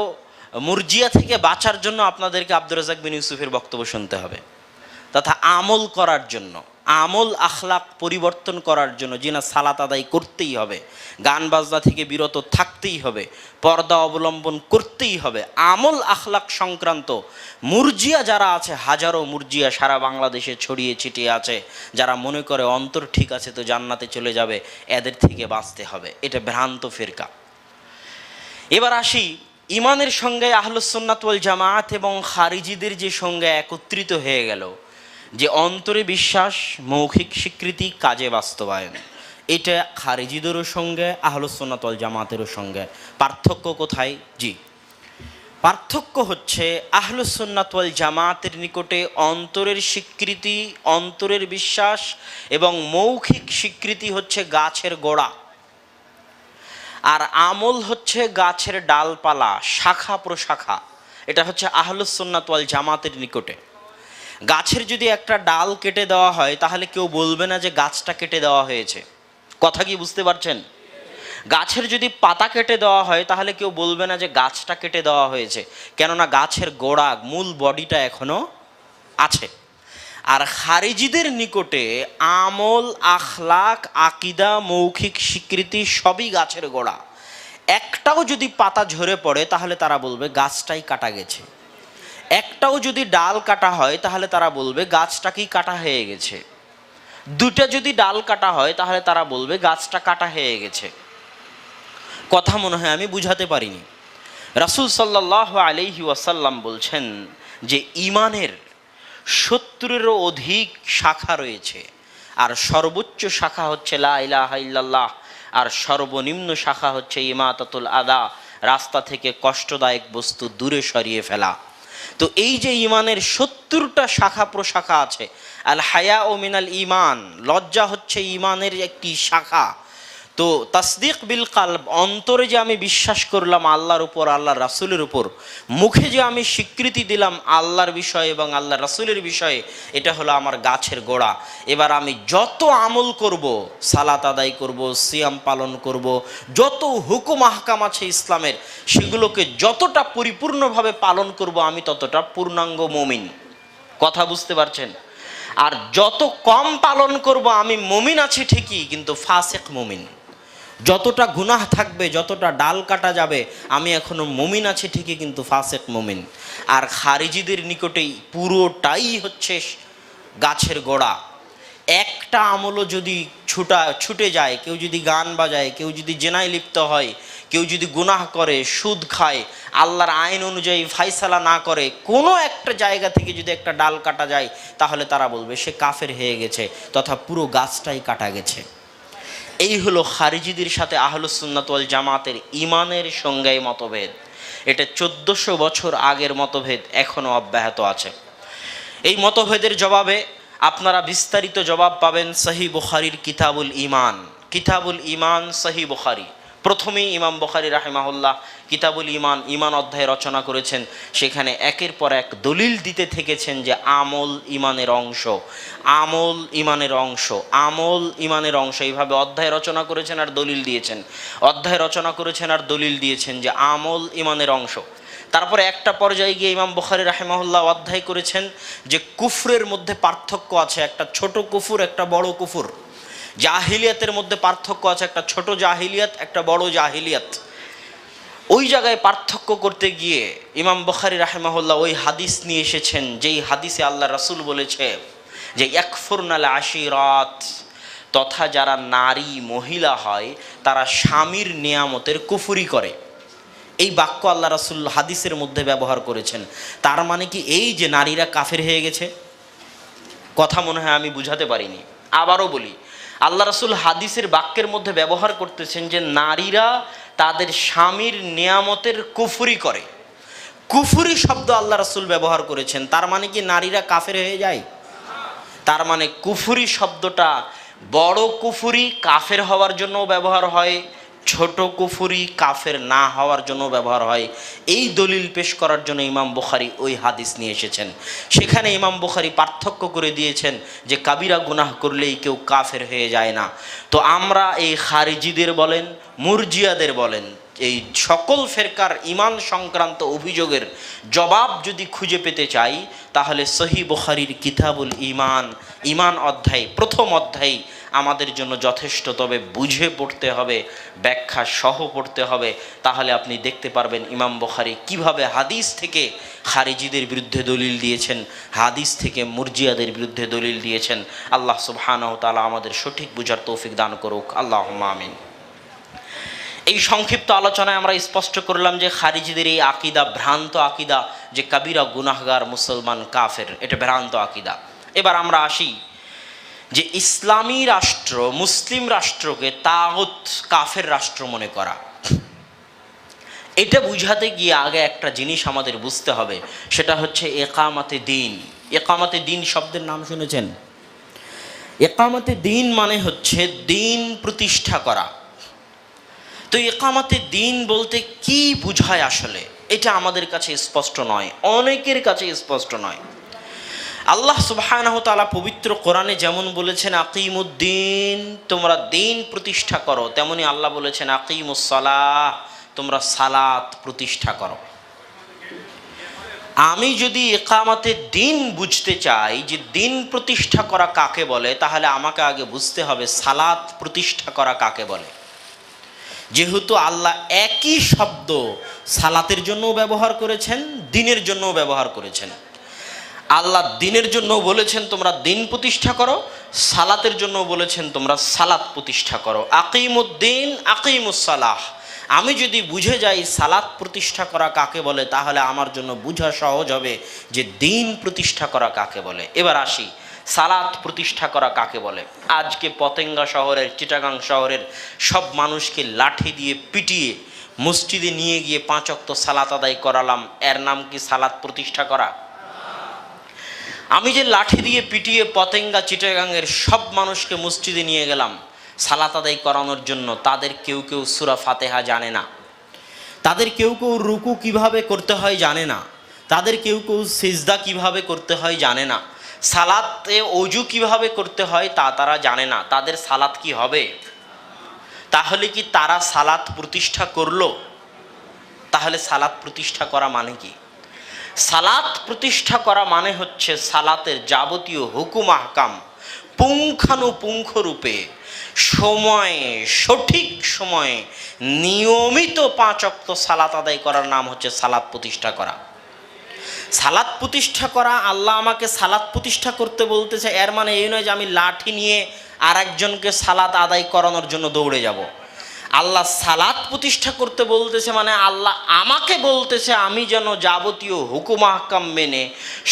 [SPEAKER 1] মুরজিয়া থেকে বাঁচার জন্য আপনাদেরকে আব্দুর রাজ্জাক বিন ইউসুফের বক্তব্য শুনতে হবে, তথা আমল করার জন্য, আমল আখলাক পরিবর্তন করার জন্য যিনা সালাত আদায় করতেই হবে, গান বাজনা থেকে বিরত থাকতেই হবে, পর্দা অবলম্বন করতেই হবে। আমল আখলাক সংক্রান্ত মুরজিয়া যারা আছে, হাজারো মুরজিয়া সারা বাংলাদেশে ছড়িয়ে ছিটিয়ে আছে, যারা মনে করে অন্তর ঠিক আছে তো জান্নাতে চলে যাবে, এদের থেকে বাঁচতে হবে। এটা ভ্রান্ত ফিরকা। এবার আসি ইমানের সঙ্গে আহলুস সুন্নাত ওয়াল জামাআত এবং খারিজিদের যে সঙ্গে একত্রিত হয়ে গেল যে অন্তরে বিশ্বাস, মৌখিক স্বীকৃতি, কাজে বাস্তবায়ন, এটা খারিজিদেরও সঙ্গে আহলুস সুন্নাত ওয়াল জামাআতেরও সঙ্গে। পার্থক্য কোথায়? জি, পার্থক্য হচ্ছে আহলুস সুন্নাত ওয়াল জামাআতের নিকটে অন্তরের স্বীকৃতি, অন্তরের বিশ্বাস এবং মৌখিক স্বীকৃতি হচ্ছে গাছের গোড়া, আর আমল হচ্ছে গাছের ডালপালা, শাখা প্রশাখা। এটা হচ্ছে আহলুস সুন্নাত ওয়াল জামাতের নিকটে। গাছের যদি একটা ডাল কেটে দেওয়া হয় তাহলে কেউ বলবে না যে গাছটা কেটে দেওয়া হয়েছে। কথা কি বুঝতে পারছেন? গাছের যদি পাতা কেটে দেওয়া হয় তাহলে কেউ বলবে না যে গাছটা কেটে দেওয়া হয়েছে, কেননা গাছের গোড়া, মূল বডিটা এখনো আছে। আর খারিজিদের নিকটে আমল, আখলাক, আকিদা, মৌখিক স্বীকৃতি সবই গাছের গোড়া। একটাও যদি পাতা ঝরে পড়ে তাহলে তারা বলবে গাছটাই কাটা গেছে। একটাও যদি ডাল কাটা হয় তাহলে তারা বলবে গাছটাকেই কাটা হয়ে গেছে। দুটা যদি ডাল কাটা হয় তাহলে তারা বলবে গাছটা কাটা হয়ে গেছে। কথা মনে হয় আমি বুঝাতে পারিনি। রাসূল সাল্লাল্লাহু আলাইহি ওয়াসাল্লাম বলছেন যে ইমানের 70-এরও অধিক শাখা রয়েছে, আর সর্বোচ্চ শাখা হচ্ছে লা ইলাহা ইল্লাল্লাহ, আর সর্বনিম্ন শাখা হচ্ছে ইমাতাতুল আদা, রাস্তা থেকে কষ্টদায়ক বস্তু দূরে সরিয়ে ফেলা। তো এই যে ইমানের 70টা শাখা প্রশাখা আছে, আল হায়া ও মিনাল ইমান, লজ্জা হচ্ছে ইমানের একটি শাখা। তো তাসদিক বিল কালব, অন্তরে যে আমি বিশ্বাস করলাম আল্লাহর উপর, আল্লাহর রাসূলের উপর, মুখে যে আমি স্বীকৃতি দিলাম আল্লাহর বিষয়ে এবং আল্লাহর রাসূলের বিষয়ে, এটা হলো আমার গাছের গোড়া। এবার আমি যত আমল করব, সালাত আদায় করব, সিয়াম পালন করব, যত হুকুম আহকাম আছে ইসলামের, সেগুলোকে যতটা পরিপূর্ণভাবে পালন করব আমি ততটা পূর্ণাঙ্গ মুমিন। কথা বুঝতে পারছেন? আর যত কম পালন করব আমি মুমিন আছি ঠিকই, কিন্তু ফাসিক মুমিন। যতটা গুনাহ থাকবে, যতটা ডাল কাটা যাবে, আমি এখনো মুমিন আছি ঠিকই, কিন্তু ফাসিক মুমিন। আর খারিজিদের নিকটেই পুরোটাই হচ্ছে গাছের গোড়া। একটা আমলও যদি ছুটে যায়, কেউ যদি গান বাজায়, কেউ যদি জেনায় লিপ্ত হয়, কেউ যদি গুনাহ করে, সুদ খায়, আল্লাহর আইন অনুযায়ী ফায়সালা না করে, কোনো একটা জায়গা থেকে যদি একটা ডাল কাটা যায় তাহলে তারা বলবে সে কাফের হয়ে গেছে, তথা পুরো গাছটাই কাটা গেছে। এই হলো খারিজিদের সাথে আহলুস সুন্নাত ওয়াল জামাতের ইমানের সংজ্ঞায় মতভেদ। এটা 1400 বছর আগের মতভেদ, এখনও অব্যাহত আছে। এই মতভেদের জবাবে আপনারা বিস্তারিত জবাব পাবেন সহিহ বুখারীর কিতাবুল ঈমান। কিতাবুল ঈমান সহিহ বুখারী। প্রথমেই ইমাম বুখারী রাহিমাহুল্লাহ কিতাবুল ঈমান, ঈমান অধ্যায় রচনা করেছেন। সেখানে একের পর এক দলিল দিতে থেকেছেন যে আমল ঈমানের অংশ, আমল ঈমানের অংশ, আমল ঈমানের অংশ। এইভাবে অধ্যায় রচনা করেছেন আর দলিল দিয়েছেন, অধ্যায় রচনা করেছেন আর দলিল দিয়েছেন যে আমল ঈমানের অংশ। তারপরে একটা পর্যায়ে গিয়ে ইমাম বুখারী রাহিমাহুল্লাহ অধ্যায় করেছেন যে কুফরের মধ্যে পার্থক্য আছে, একটা ছোট কুফর, একটা বড় কুফর। জাহিলিয়াতের মধ্যে পার্থক্য আছে, একটা ছোট জাহিলিয়াত, একটা বড় জাহিলিয়াত। ওই জায়গায় পার্থক্য করতে গিয়ে ইমাম বুখারী রাহিমাহুল্লাহ ওই হাদিস নিয়ে এসেছেন যেই হাদিসে আল্লাহ রাসূল বলেছে যে ইয়াকফুরনাল আশিরাত, তথা যারা নারী মহিলা হয় তারা স্বামীর নিয়ামতের কুফরি করে। এই বাক্য আল্লাহ রাসূল হাদিসের মধ্যে ব্যবহার করেছেন। তার মানে কি এই যে নারীরা কাফের হয়ে গেছে? কথা মনে হয় আমি বুঝাতে পারিনি। আবারও বলি, আল্লাহ রাসূল হাদিসের বাক্যের মধ্যে ব্যবহার করতেছেন যে নারীরা তাদের স্বামীর নিয়ামতের কুফরি করে। কুফরি শব্দ আল্লাহ রাসূল ব্যবহার করেছেন, তার মানে কি নারীরা কাফের হয়ে যায়? তার মানে কুফরি শব্দটা বড় কুফরি কাফের হওয়ার জন্য ব্যবহার হয়, ছোট কুফরি কাফের না হওয়ার জন্য ব্যবহার হয়। এই দলিল পেশ করার জন্য ইমাম বুখারী ওই হাদিস নিয়ে এসেছেন। সেখানে ইমাম বুখারী পার্থক্য করে দিয়েছেন যে কাবিরা গুনাহ করলেই কেউ কাফের হয়ে যায় না। তো আমরা এই খারিজিদের বলেন, মুরজিয়াদের বলেন, এই সকল ফেরকার ইমান সংক্রান্ত অভিযোগের জবাব যদি খুঁজে পেতে চাই, তাহলে সহিহ বুখারীর কিতাবুল ঈমান, ঈমান অধ্যায়, প্রথম অধ্যায় আমাদের জন্য যথেষ্ট। তবে বুঝে পড়তে হবে, ব্যাখ্যা সহ পড়তে হবে, তাহলে আপনি দেখতে পারবেন ইমাম বুখারী কিভাবে হাদিস থেকে খারিজিদের বিরুদ্ধে দলিল দিয়েছেন, হাদিস থেকে মুরজিয়াদের বিরুদ্ধে দলিল দিয়েছেন। আল্লাহ সুবহানাহু ওয়া তাআলা আমাদের সঠিক বুঝার তৌফিক দান করুক, আল্লাহুম্মা আমিন। এই সংক্ষিপ্ত আলোচনায় আমরা স্পষ্ট করলাম যে খারিজিদের এই আকিদা ভ্রান্ত আকিদা, যে কাবিরা গুনাহগার মুসলমান কাফের, এটা ভ্রান্ত আকিদা। এবার আমরা আসি যে ইসলামী রাষ্ট্র, মুসলিম রাষ্ট্রকে তাগুত, কাফের রাষ্ট্র মনে করা। এটা বুঝাতে গিয়ে আগে একটা জিনিস আমাদের বুঝতে হবে, সেটা হচ্ছে একামাতে দ্বীন। একামাতে দ্বীন শব্দের নাম শুনেছেন? একামাতে দ্বীন মানে হচ্ছে দ্বীন প্রতিষ্ঠা করা। তো একামাতে দ্বীন বলতে কি বুঝায় আসলে, এটা আমাদের কাছে স্পষ্ট নয়, অনেকের কাছে স্পষ্ট নয়। আল্লাহ সুবহানাহু ওয়া তাআলা পবিত্র কোরআনে যেমন বলেছেন আকিমুদ্দিন, তোমরা দিন প্রতিষ্ঠা করো, তেমনি আল্লাহ বলেছেন আকিমুস সালাহ, তোমরা সালাত প্রতিষ্ঠা করো। আমি যদি একামাতে দিন বুঝতে চাই যে দিন প্রতিষ্ঠা করা কাকে বলে, তাহলে আমাকে আগে বুঝতে হবে সালাত প্রতিষ্ঠা করা কাকে বলে। যেহেতু আল্লাহ একই শব্দ সালাতের জন্যও ব্যবহার করেছেন, দিনের জন্যও ব্যবহার করেছেন। আল্লাহ দিনের জন্য বলেছেন তোমরা দিন প্রতিষ্ঠা করো, সালাতের জন্য বলেছেন তোমরা সালাত প্রতিষ্ঠা করো। আকিমুদ্দিন আকিমুস সালাহ, আমি যদি বুঝে যাই সালাত প্রতিষ্ঠা করা কাকে বলে, তাহলে আমার জন্য বোঝা সহজ হবে যে দিন প্রতিষ্ঠা করা কাকে বলে। এবার আসি সালাত প্রতিষ্ঠা করা কাকে বলে। আজকে পতেঙ্গা শহরের, চিটাগাং শহরের সব মানুষকে লাঠি দিয়ে পিটিয়ে মসজিদে নিয়ে গিয়ে 5 ওয়াক্ত সালাত আদায় করালাম, এর নাম কি সালাত প্রতিষ্ঠা করা? আমি যে লাঠি দিয়ে পিটিয়ে পতেঙ্গা চিটাগাংয়ের সব মানুষকে মসজিদে নিয়ে গেলাম সালাত আদায় করানোর জন্য, তাদের কেউ কেউ সূরা ফাতিহা জানে না, তাদের কেউ কেউ রুকু কিভাবে করতে হয় জানে না, তাদের কেউ কেউ সিজদা কিভাবে করতে হয় জানে না, সালাতে ওযু কিভাবে করতে হয় তা তারা জানে না। তাদের সালাত কি হবে? তাহলে কি তারা সালাত প্রতিষ্ঠা করলো? তাহলে সালাত প্রতিষ্ঠা করা মানে কি? সালাত প্রতিষ্ঠা করা মানে হচ্ছে সালাতের যাবতীয় হুকুম আহকাম পুঙ্খানুপুঙ্খরূপে সময়ে, সঠিক সময়ে নিয়মিত 5 ওয়াক্ত সালাত আদায় করার নাম হচ্ছে সালাত প্রতিষ্ঠা করা। সালাত প্রতিষ্ঠা করা, আল্লাহ আমাকে সালাত প্রতিষ্ঠা করতে বলতেছে, এর মানে এই নয় যে আমি লাঠি নিয়ে আর একজনকে সালাত আদায় করানোর জন্য দৌড়ে যাব। আল্লাহ সালাত প্রতিষ্ঠা করতে বলতেছে মানে আল্লাহ আমাকে বলতেছে আমি যেন যাবতীয় হুকুম আহকাম মেনে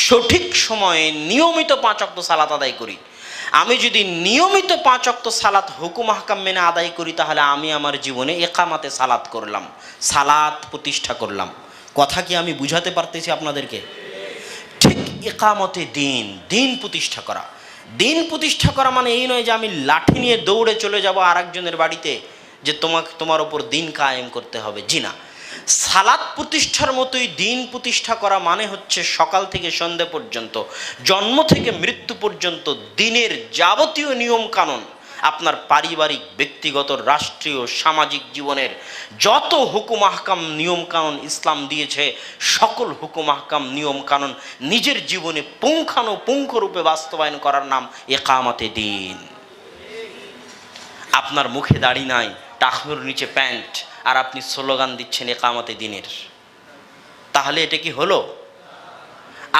[SPEAKER 1] সঠিক সময়ে নিয়মিত 5 ওয়াক্ত সালাত আদায় করি। আমি যদি নিয়মিত 5 ওয়াক্ত সালাত হুকুম আহকাম মেনে আদায় করি, তাহলে আমি আমার জীবনে একামাতে সালাত করলাম, সালাত প্রতিষ্ঠা করলাম। কথা কি আমি বুঝাতে পারতেছি আপনাদেরকে? ঠিক একামতে দিন, দিন প্রতিষ্ঠা করা। দিন প্রতিষ্ঠা করা মানে এই নয় যে আমি লাঠি নিয়ে দৌড়ে চলে যাব আরেকজনের বাড়িতে যে তোমার ওপর দিন কায়েম করতে হবে। জি না, সালাত প্রতিষ্ঠার মতোই দিন প্রতিষ্ঠা করা মানে হচ্ছে সকাল থেকে সন্ধ্যা পর্যন্ত, জন্ম থেকে মৃত্যু পর্যন্ত দিনের যাবতীয় নিয়ম কানুন, আপনার পারিবারিক, ব্যক্তিগত, রাষ্ট্রীয়, সামাজিক জীবনের যত হুকুম আহকাম নিয়ম কানুন ইসলাম দিয়েছে, সকল হুকুম আহকাম নিয়ম কানুন নিজের জীবনে পুঙ্খানুপুঙ্খরূপে বাস্তবায়ন করার নাম একামতে দিন। আপনার মুখে দাড়ি নাই, টাকনুর নিচে প্যান্ট, আর আপনি স্লোগান দিচ্ছেন একামতে দিনের, তাহলে এটা কি হলো?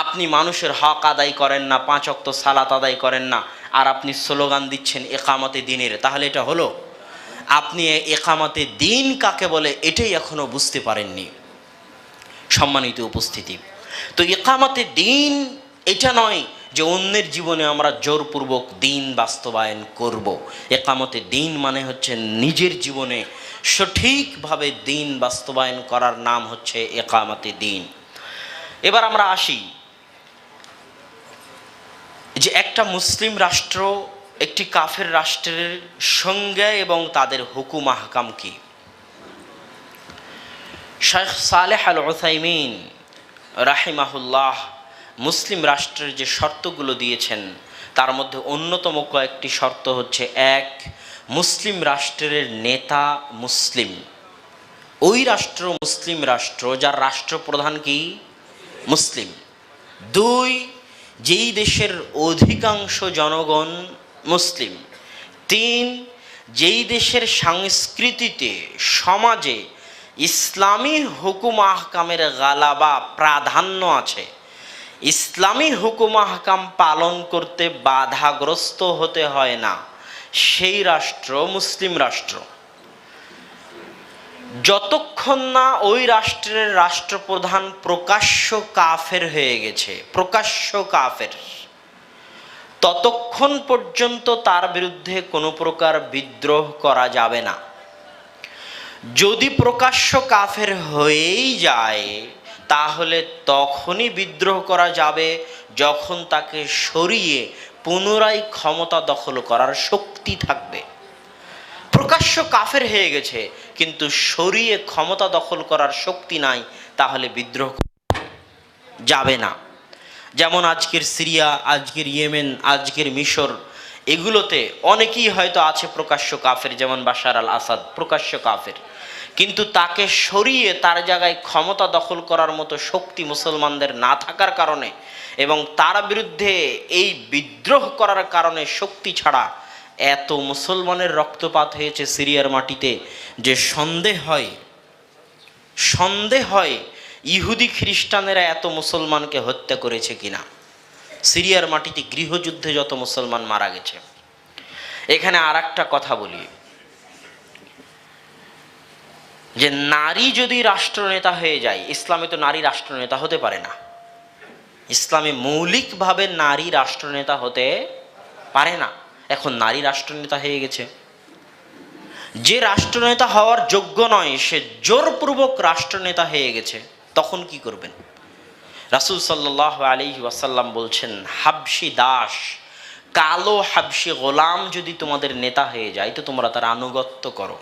[SPEAKER 1] আপনি মানুষের হক আদায় করেন না, 5 ওয়াক্ত সালাত আদায় করেন না, আর আপনি স্লোগান দিচ্ছেন একামতে দিনের, তাহলে এটা হলো? আপনি একামতে দিন কাকে বলে এটাই এখনো বুঝতে পারেননি। সম্মানিত উপস্থিতি, তো একামতে দিন এটা নয় যে অন্যের জীবনে আমরা জোরপূর্বক দিন বাস্তবায়ন করব। একামতে দিন মানে হচ্ছে নিজের জীবনে সঠিকভাবে দিন বাস্তবায়ন করার নাম হচ্ছে একামতে দিন। এবার আমরা আসি যে একটা মুসলিম রাষ্ট্র একটি কাফের রাষ্ট্রের সংজ্ঞা এবং তাদের হুকুম আহকাম কি। শেখ সালেহ আল উসাইমিন রাহিমাহুল্লাহ মুসলিম রাষ্ট্রের যে শর্তগুলো দিয়েছেন তার মধ্যে অন্যতম কয়েকটি শর্ত হচ্ছে: এক, মুসলিম রাষ্ট্রের নেতা মুসলিম, ওই রাষ্ট্র মুসলিম রাষ্ট্র যার রাষ্ট্রপ্রধান কি মুসলিম। দুই, যেই দেশের অধিকাংশ জনগণ মুসলিম। তিন, যেই দেশের সংস্কৃতিতে সমাজে ইসলামী হুকুম আহকামের গালাবা প্রাধান্য আছে, ইসলামী হুকুম আহকাম পালন করতে বাধাগ্রস্ত হতে হয় না, সেই রাষ্ট্র মুসলিম রাষ্ট্র। যতক্ষণ না ওই রাষ্ট্রের রাষ্ট্রপ্রধান প্রকাশ্য কাফের হয়ে গেছে, প্রকাশ্য কাফের, ততক্ষণ পর্যন্ত তার বিরুদ্ধে কোনো প্রকার বিদ্রোহ করা যাবে না। যদি প্রকাশ্য কাফের হয়েই যায় তাহলে তখনই বিদ্রোহ করা যাবে যখন তাকে সরিয়ে পুনরায় ক্ষমতা দখল করার শক্তি থাকবে। প্রকাশ্য কাফের হয়ে গেছে কিন্তু সরিয়ে ক্ষমতা দখল করার শক্তি নাই, তাহলে বিদ্রোহ যাবে না। যেমন আজকের সিরিয়া, আজকের ইয়েমেন, আজকের মিশর, এগুলোতে অনেকেই হয়তো আছে প্রকাশ্য কাফের, যেমন বাশার আল আসাদ প্রকাশ্য কাফের, কিন্তু তাকে সরিয়ে তার জায়গায় ক্ষমতা দখল করার মতো শক্তি মুসলমানদের না থাকার কারণে এবং তার বিরুদ্ধে এই বিদ্রোহ করার কারণে শক্তি ছাড়া এত মুসলমানের রক্তপাত হয়েছে সিরিয়ার মাটিতে যে সন্দেহ হয় ইহুদি খ্রিস্টানেরা এত মুসলমানকে হত্যা করেছে কিনা। সিরিয়ার মাটিতে গৃহযুদ্ধে যত মুসলমান মারা গেছে। এখানে আর একটা কথা বলি, যে নারী যদি রাষ্ট্রনেতা হয়ে যায়, ইসলামে তো নারী রাষ্ট্রনেতা হতে পারে না। ইসলামে মৌলিকভাবে নারী রাষ্ট্রনেতা হতে পারে না। এখন নারী রাষ্ট্রনেতা হয়ে গেছে, যে রাষ্ট্রনেতা হওয়ার যোগ্য নয় সে জোরপূর্বক রাষ্ট্রনেতা হয়ে গেছে, তখন কি করবেন? রাসূল সাল্লাল্লাহু আলাইহি ওয়াসাল্লাম বলছেন, হাবশি দাস, কালো হাবশি গোলাম যদি তোমাদের নেতা হয়ে যায় তো তোমরা তার আনুগত্য করো।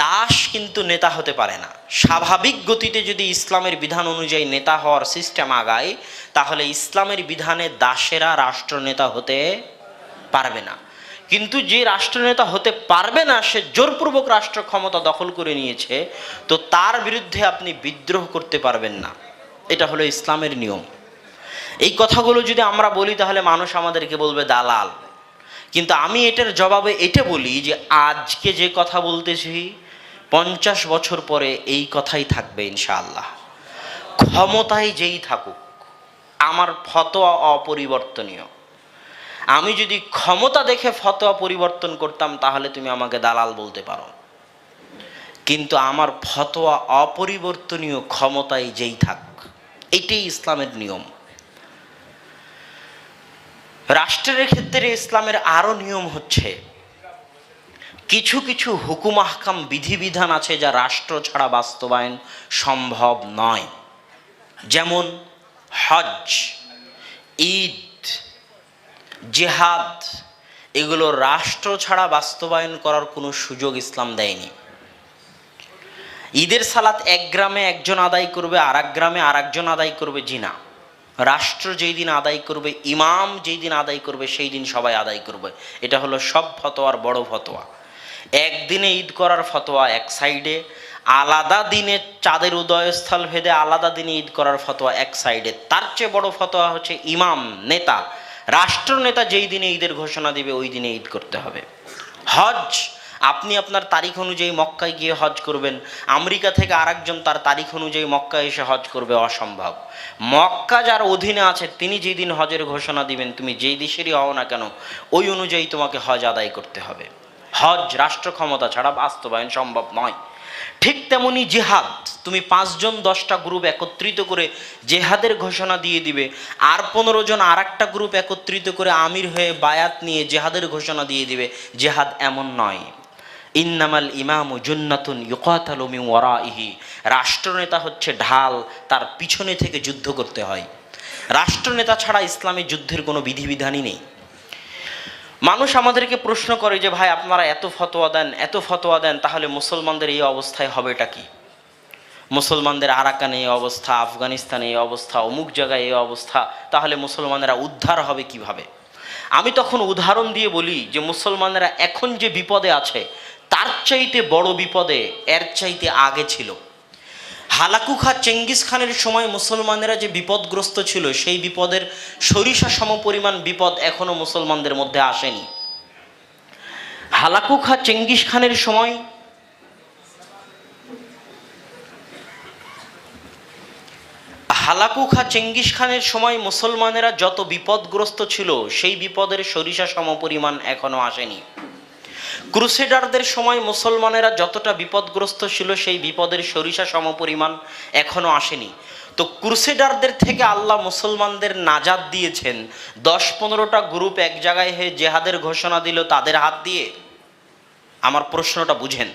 [SPEAKER 1] দাস কিন্তু নেতা হতে পারে না। স্বাভাবিক গতিতে যদি ইসলামের বিধান অনুযায়ী নেতা হওয়ার সিস্টেম আগায় তাহলে ইসলামের বিধানে দাসেরা রাষ্ট্রনেতা হতে পারবে না। কিন্তু যে রাষ্ট্রনেতা হতে পারবে না সে জোরপূর্বক রাষ্ট্র ক্ষমতা দখল করে নিয়েছে, তো তার বিরুদ্ধে আপনি বিদ্রোহ করতে পারবেন না। এটা হলো ইসলামের নিয়ম। এই কথাগুলো যদি আমরা বলি তাহলে মানুষ আমাদেরকে বলবে দালাল, কিন্তু আমি এটার জবাবে এটা বলি যে আজকে যে কথা বলতেছি 50 বছর পরে এই কথাই থাকবে ইনশাআল্লাহ। ক্ষমতায় যেই থাকুক আমার ফতোয়া অপরিবর্তনীয়। আমি যদি ক্ষমতা দেখে ফতোয়া পরিবর্তন করতাম তাহলে তুমি আমাকে দালাল বলতে পারো, কিন্তু আমার ফতোয়া অপরিবর্তনীয়, ক্ষমতায় যেই থাক। এটাই ইসলামের নিয়ম। রাষ্ট্রের ক্ষেত্রে ইসলামের আরো নিয়ম হচ্ছে, কিছু কিছু হুকুম আহকাম বিধিবিধান আছে যা রাষ্ট্র ছাড়া বাস্তবায়ন সম্ভব নয়। যেমন হজ, ঈদ, জিহাদ, এগুলো রাষ্ট্র ছাড়া বাস্তবায়ন করার কোনো সুযোগ ইসলাম দেয়নি। ঈদের সালাত এক গ্রামে একজন আদায় করবে, আর এক গ্রামে আর একজন আদায় করবে, জি না। রাষ্ট্র যেই দিন আদায় করবে, ইমাম যেই দিন আদায় করবে সেই দিন সবাই আদায় করবে। এটা হলো সব ফতোয়ার বড় ফতোয়া। একদিনে ঈদ করার ফতোয়া এক সাইডে, আলাদা দিনে চাঁদের উদয়স্থল ভেদে আলাদা দিনে ঈদ করার ফতোয়া এক সাইডে। তার চেয়ে বড় ফতোয়া হচ্ছে ইমাম, নেতা, রাষ্ট্রনেতা যেই দিনে ঈদের ঘোষণা দিবে ওই দিনে ঈদ করতে হবে। হজ, আপনি আপনার তারিখ অনুযায়ী মক্কায় গিয়ে হজ করবেন, আমেরিকা থেকে আরেকজন তার তারিখ অনুযায়ী মক্কায় এসে হজ করবে, অসম্ভব। মক্কা যার অধীনে আছে তিনি যেই দিন হজের ঘোষণা দিবেন, তুমি যেই দেশেরই হও না কেন ওই অনুযায়ী তোমাকে হজ আদায় করতে হবে। হজ রাষ্ট্র ক্ষমতা ছাড়া বাস্তবায়ন সম্ভব নয়। ঠিক তেমনি জিহাদ, তুমি 5 জন 10টা গ্রুপ একত্রিত করে জেহাদের ঘোষণা দিয়ে দিবে, আর 15 জন আর একটা গ্রুপ একত্রিত করে আমির হয়ে বায়াত নিয়ে জেহাদের ঘোষণা দিয়ে দিবে। জেহাদ এমন নয়। ইন্নামাল ইমামু জুন্নাতুন ইউকাতালু মিন ওয়ারাইহি, রাষ্ট্রনেতা হচ্ছে ঢাল, তার পিছনে থেকে যুদ্ধ করতে হয়। রাষ্ট্রনেতা ছাড়া ইসলামী যুদ্ধের কোনো বিধিবিধানই নেই। মানুষ আমাদেরকে প্রশ্ন করে যে ভাই আপনারা এত ফতোয়া দেন, তাহলে মুসলমানদের এই অবস্থায় হবেটা কি? মুসলমানদের আরাকানে এই অবস্থা, আফগানিস্তানে এই অবস্থা, অমুক জায়গায় এই অবস্থা, তাহলে মুসলমানেরা উদ্ধার হবে কিভাবে? আমি তখন উদাহরণ দিয়ে বলি যে মুসলমানেরা এখন যে বিপদে আছে তার চাইতে বড় বিপদে এর চাইতে আগে ছিল। হালাকু খা চেঙ্গিস খানের সময় মুসলমানেরা যে বিপদগ্রস্ত ছিল, সেই বিপদের সরিষা সমপরিমাণ বিপদ এখনো মুসলমানদের মধ্যে আসেনি। হালাকু খা চেঙ্গিস খানের সময় মুসলমানেরা যত বিপদগ্রস্ত ছিল, সেই বিপদের সরিষা সমপরিমাণ এখনো আসেনি। ক্রুসেডারদের সময় মুসলমানেরা যতটা বিপদগ্রস্ত ছিল, সেই বিপদের সরিষা সমপরিমাণ এখনো আসেনি। তো ক্রুসেডারদের থেকে আল্লাহ মুসলমানদের নাজাত দিয়েছেন। 10-15টা গ্রুপ এক জায়গায় হয়ে জেহাদের ঘোষণা দিল তাদের হাত দিয়ে। আমার প্রশ্নটা বুঝেন,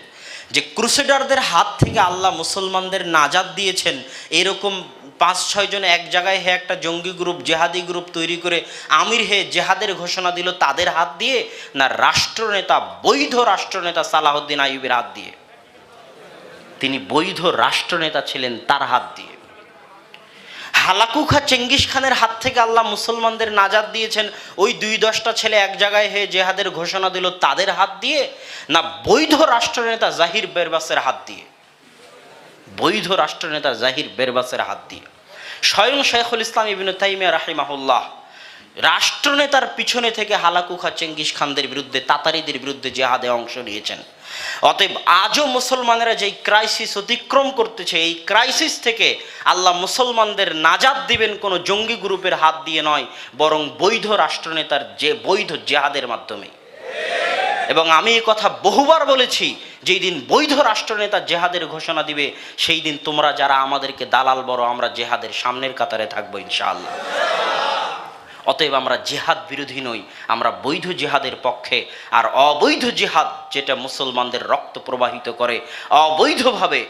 [SPEAKER 1] যে ক্রুসেডারদের হাত থেকে আল্লাহ মুসলমানদের নাজাত দিয়েছেন, এরকম 5-6 জন এক জায়গায় হয়ে একটা জঙ্গি গ্রুপ, জেহাদি গ্রুপ তৈরি করে আমির হয়ে জেহাদের ঘোষণা দিল তাদের হাত দিয়ে, না রাষ্ট্রনেতা, বৈধ রাষ্ট্রনেতা সালাহউদ্দিন আইয়ুবের হাত দিয়ে? তিনি বৈধ রাষ্ট্রনেতা ছিলেন, তার হাত দিয়ে। হালাকু খা চেঙ্গিস খানের হাত থেকে আল্লাহ মুসলমানদের নাজাত দিয়েছেন ওই 2-10টা ছেলে এক জায়গায় হয়ে জেহাদের ঘোষণা দিল তাদের হাত দিয়ে, না বৈধ রাষ্ট্রনেতা জাহির বেরবাসের হাত দিয়ে? বৈধ রাষ্ট্রনেতা জাহির বেরবাসের হাত দিয়ে। স্বয়ং শাইখুল ইসলাম ইবনে তাইমিয়া রাহিমাহুল্লাহ রাষ্ট্রনেতার পিছনে থেকে হালাকু খা চেঙ্গিস খানদের বিরুদ্ধে, তাতারিদের বিরুদ্ধে জেহাদে অংশ নিয়েছেন। অতএব আজও মুসলমানেরা যেই ক্রাইসিস অতিক্রম করতেছে, এই ক্রাইসিস থেকে আল্লাহ মুসলমানদের নাজাত দিবেন কোনো জঙ্গি গ্রুপের হাত দিয়ে নয়, বরং বৈধ রাষ্ট্রনেতার যে বৈধ জেহাদের মাধ্যমে। এবং আমি এই কথা বহুবার বলেছি, যেই দিন বৈধ রাষ্ট্রনেতা জেহাদের ঘোষণা দিবে, সেই দিন তোমরা যারা আমাদেরকে দালাল বড়, আমরা জেহাদের সামনের কাতারে থাকবো ইনশাআল্লাহ। অতএব আমরা জেহাদ বিরোধী নই, আমরা বৈধ জেহাদের পক্ষে। আর অবৈধ জেহাদ যেটা মুসলমানদের রক্ত প্রবাহিত করে, অবৈধভাবে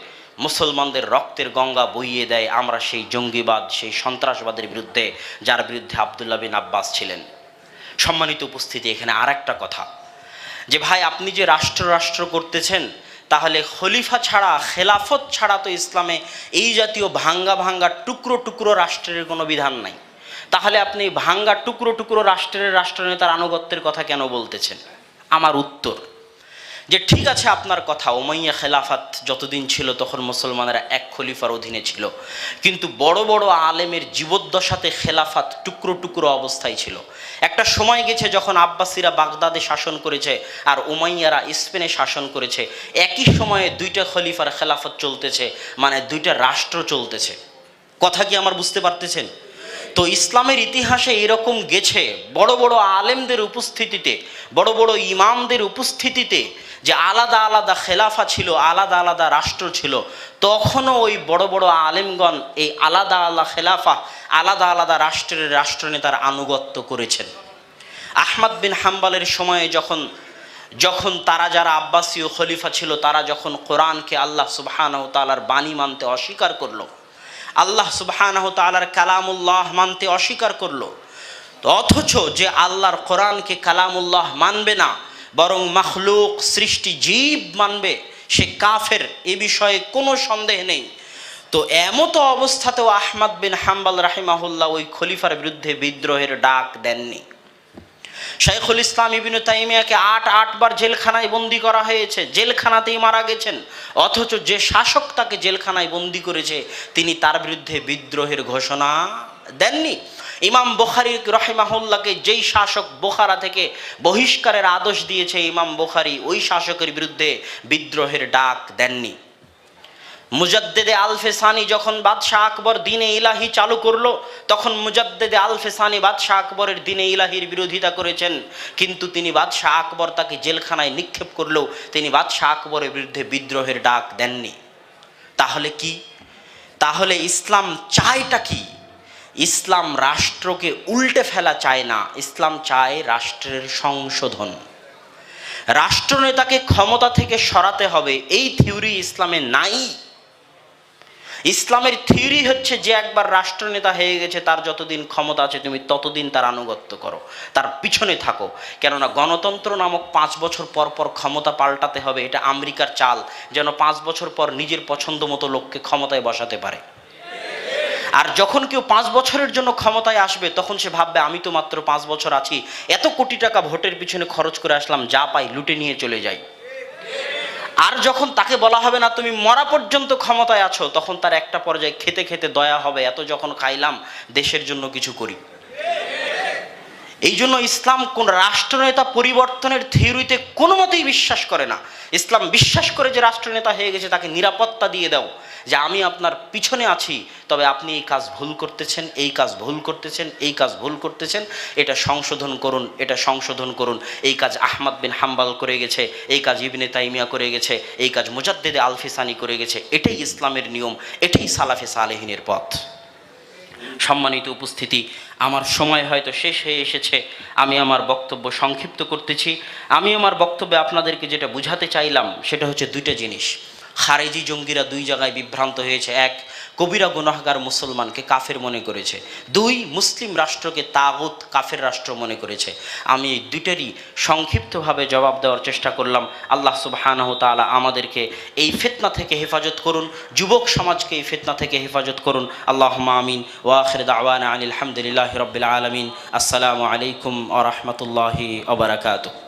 [SPEAKER 1] মুসলমানদের রক্তের গঙ্গা বইয়ে দেয়, আমরা সেই জঙ্গিবাদ, সেই সন্ত্রাসবাদের বিরুদ্ধে, যার বিরুদ্ধে আব্দুল্লাহ বিন আব্বাস ছিলেন। সম্মানিত উপস্থিতি, এখানে আর একটা কথা, যে ভাই আপনি যে রাষ্ট্র করতেছেন, তাহলে খলিফা ছাড়া, খেলাফত ছাড়া তো ইসলামে এই জাতীয় ভাঙ্গা টুকরো রাষ্ট্রের কোনো বিধান নাই। তাহলে আপনি ভাঙ্গা টুকরো রাষ্ট্রের রাষ্ট্রনেতার আনুগত্যের কথা কেন বলতেছেন? আমার উত্তর, যে ঠিক আছে আপনার কথা, উমাইয়া খেলাফত যতদিন ছিল তখন মুসলমানেরা এক খলিফার অধীনে ছিল, কিন্তু বড় বড় আলেমের জীবদ্দশাতে খেলাফত টুকরো অবস্থায় ছিল। একটা সময় গেছে যখন আব্বাসীরা বাগদাদে শাসন করেছে আর উমাইয়ারা স্পেনে শাসন করেছে, একই সময়ে 2টা খলিফার খেলাফত চলতেছে, মানে 2টা রাষ্ট্র চলতেছে। কথা কি আমার বুঝতে পারতেছেন? তো ইসলামের ইতিহাসে এরকম গেছে, বড় বড় আলেমদের উপস্থিতিতে, বড় বড় ইমামদের উপস্থিতিতে, যে আলাদা আলাদা খেলাফা ছিল, আলাদা আলাদা রাষ্ট্র ছিল, তখনও ওই বড় বড় আলেমগণ এই আলাদা আলাদা খেলাফা, আলাদা আলাদা রাষ্ট্রের রাষ্ট্রনেতার আনুগত্য করেছেন। আহমদ বিন হাম্বলের সময়ে যখন তারা যারা আব্বাসীয় খলিফা ছিল, তারা যখন কোরআনকে আল্লাহ সুবহানাহু ওয়া তাআলার বাণী মানতে অস্বীকার করলো, আল্লাহ সুবহানাহু ওয়া তাআলার কালামুল্লাহ মানতে অস্বীকার করলো, অথচ যে আল্লাহর কোরআনকে কালামুল্লাহ মানবে না, বরং মাখলুক সৃষ্টি জীব মানবে, সে কাফের, এ বিষয়ে কোনো সন্দেহ নেই। তো এমতো অবস্থাতেও আহমদ বিন হাম্বল রাহিমাহুল্লাহ ওই খলিফার বিরুদ্ধে বিদ্রোহের ডাক দেননি। শাইখুল ইসলাম ইবনে তাইমিয়াকে 8 বার জেলখানায় বন্দি করা হয়েছে, জেলখানাতেই মারা গেছেন, অথচ যে শাসক তাকে জেলখানায় বন্দি করেছে তিনি তার বিরুদ্ধে বিদ্রোহের ঘোষণা দেননি। ইমাম বুখারী রাহিমাহুল্লাহকে যেই শাসক বোখারা থেকে বহিষ্কারের আদেশ দিয়েছে, ইমাম বুখারী ওই শাসকের বিরুদ্ধে বিদ্রোহের ডাক দেননি। মুজাদ্দেদে আল ফেসানি যখন বাদশাহ আকবর দ্বীনে ইলাহি চালু করলো, তখন মুজাদ্দেদে আল ফেসানি বাদশাহ আকবরের দ্বীনে ইলাহির বিরোধিতা করেছেন, কিন্তু তিনি বাদশাহ আকবর তাকে জেলখানায় নিক্ষেপ করলেও তিনি বাদশাহ আকবরের বিরুদ্ধে বিদ্রোহের ডাক দেননি। তাহলে কি? তাহলে ইসলাম চায়টা কি? ইসলাম রাষ্ট্রকে উল্টে ফেলা চায় না, ইসলাম চায় রাষ্ট্রের সংশোধন। রাষ্ট্রনেতাকে ক্ষমতা থেকে সরাতে হবে, এই থিওরি ইসলামে নাই। ইসলামের থিওরি হচ্ছে যে একবার রাষ্ট্রনেতা হয়ে গেছে, তার যতদিন ক্ষমতা আছে তুমি ততদিন তার আনুগত্য করো, তার পিছনে থাকো। কেননা গণতন্ত্র নামক 5 বছর পর পর ক্ষমতা পাল্টাতে হবে, এটা আমেরিকার চাল, যেন 5 বছর পর নিজের পছন্দ মতো লোককে ক্ষমতায় বসাতে পারে। আর যখন কেউ 5 বছরের জন্য ক্ষমতায় আসবে, তখন সে ভাববে আমি তো মাত্র 5 বছর আছি, এত কোটি টাকা ভোটের পিছনে খরচ করে আসলাম, যা পাই লুটে নিয়ে চলে যাই। আর যখন তাকে বলা হবে না তুমি মরা পর্যন্ত ক্ষমতায় আছো, তখন তার একটা পর্যায়ে খেতে খেতে দয়া হবে, এত যখন খাইলাম দেশের জন্য কিছু করি। এই জন্য ইসলাম কোন রাষ্ট্রনেতা পরিবর্তনের থিওরিতে কোনো মতেই বিশ্বাস করে না। ইসলাম বিশ্বাস করে যে রাষ্ট্রনেতা হয়ে গেছে তাকে নিরাপত্তা দিয়ে দাও, যে আমি আপনার পিছনে আছি, তবে আপনি এই কাজ ভুল করতেছেন, এই কাজ ভুল করতেছেন, এই কাজ ভুল করতেছেন, এটা সংশোধন করুন, এটা সংশোধন করুন। এই কাজ আহমদ বিন হাম্বাল করে গেছে, এই কাজ ইবনে তাইমিয়া করে গেছে, এই কাজ মুজাদ্দিদে আলফিসানি করে গেছে। এটাই ইসলামের নিয়ম, এটাই সালাফে সালেহিনের পথ। সম্মানিত উপস্থিতি, আমার সময় হয়তো শেষ হয়ে এসেছে, আমি আমার বক্তব্য সংক্ষিপ্ত করতেছি। আমি আমার বক্তব্যে আপনাদেরকে যেটা বুঝাতে চাইলাম সেটা হচ্ছে দুইটা জিনিস। খারেজি জঙ্গিরা 2 জায়গায় বিভ্রান্ত হয়েছে। 1, কবিরা গুনাহগার মুসলমানকে কাফের মনে করেছে। 2, মুসলিম রাষ্ট্রকে তাগুত কাফের রাষ্ট্র মনে করেছে। আমি এই দুইটারই সংক্ষিপ্তভাবে জবাব দেওয়ার চেষ্টা করলাম। আল্লাহ সুবহানাহু ওয়া তাআলা আমাদেরকে এই ফিতনা থেকে হেফাজত করুন, যুবক সমাজকে এই ফিতনা থেকে হেফাজত করুন। আল্লাহুম্মা আমিন। ওয়া আখির দাওয়ানা আনিল হামদুলিল্লাহি রাব্বিল আলামিন। আসসালামু আলাইকুম ওয়া রাহমাতুল্লাহি ওয়া বারাকাতুহু।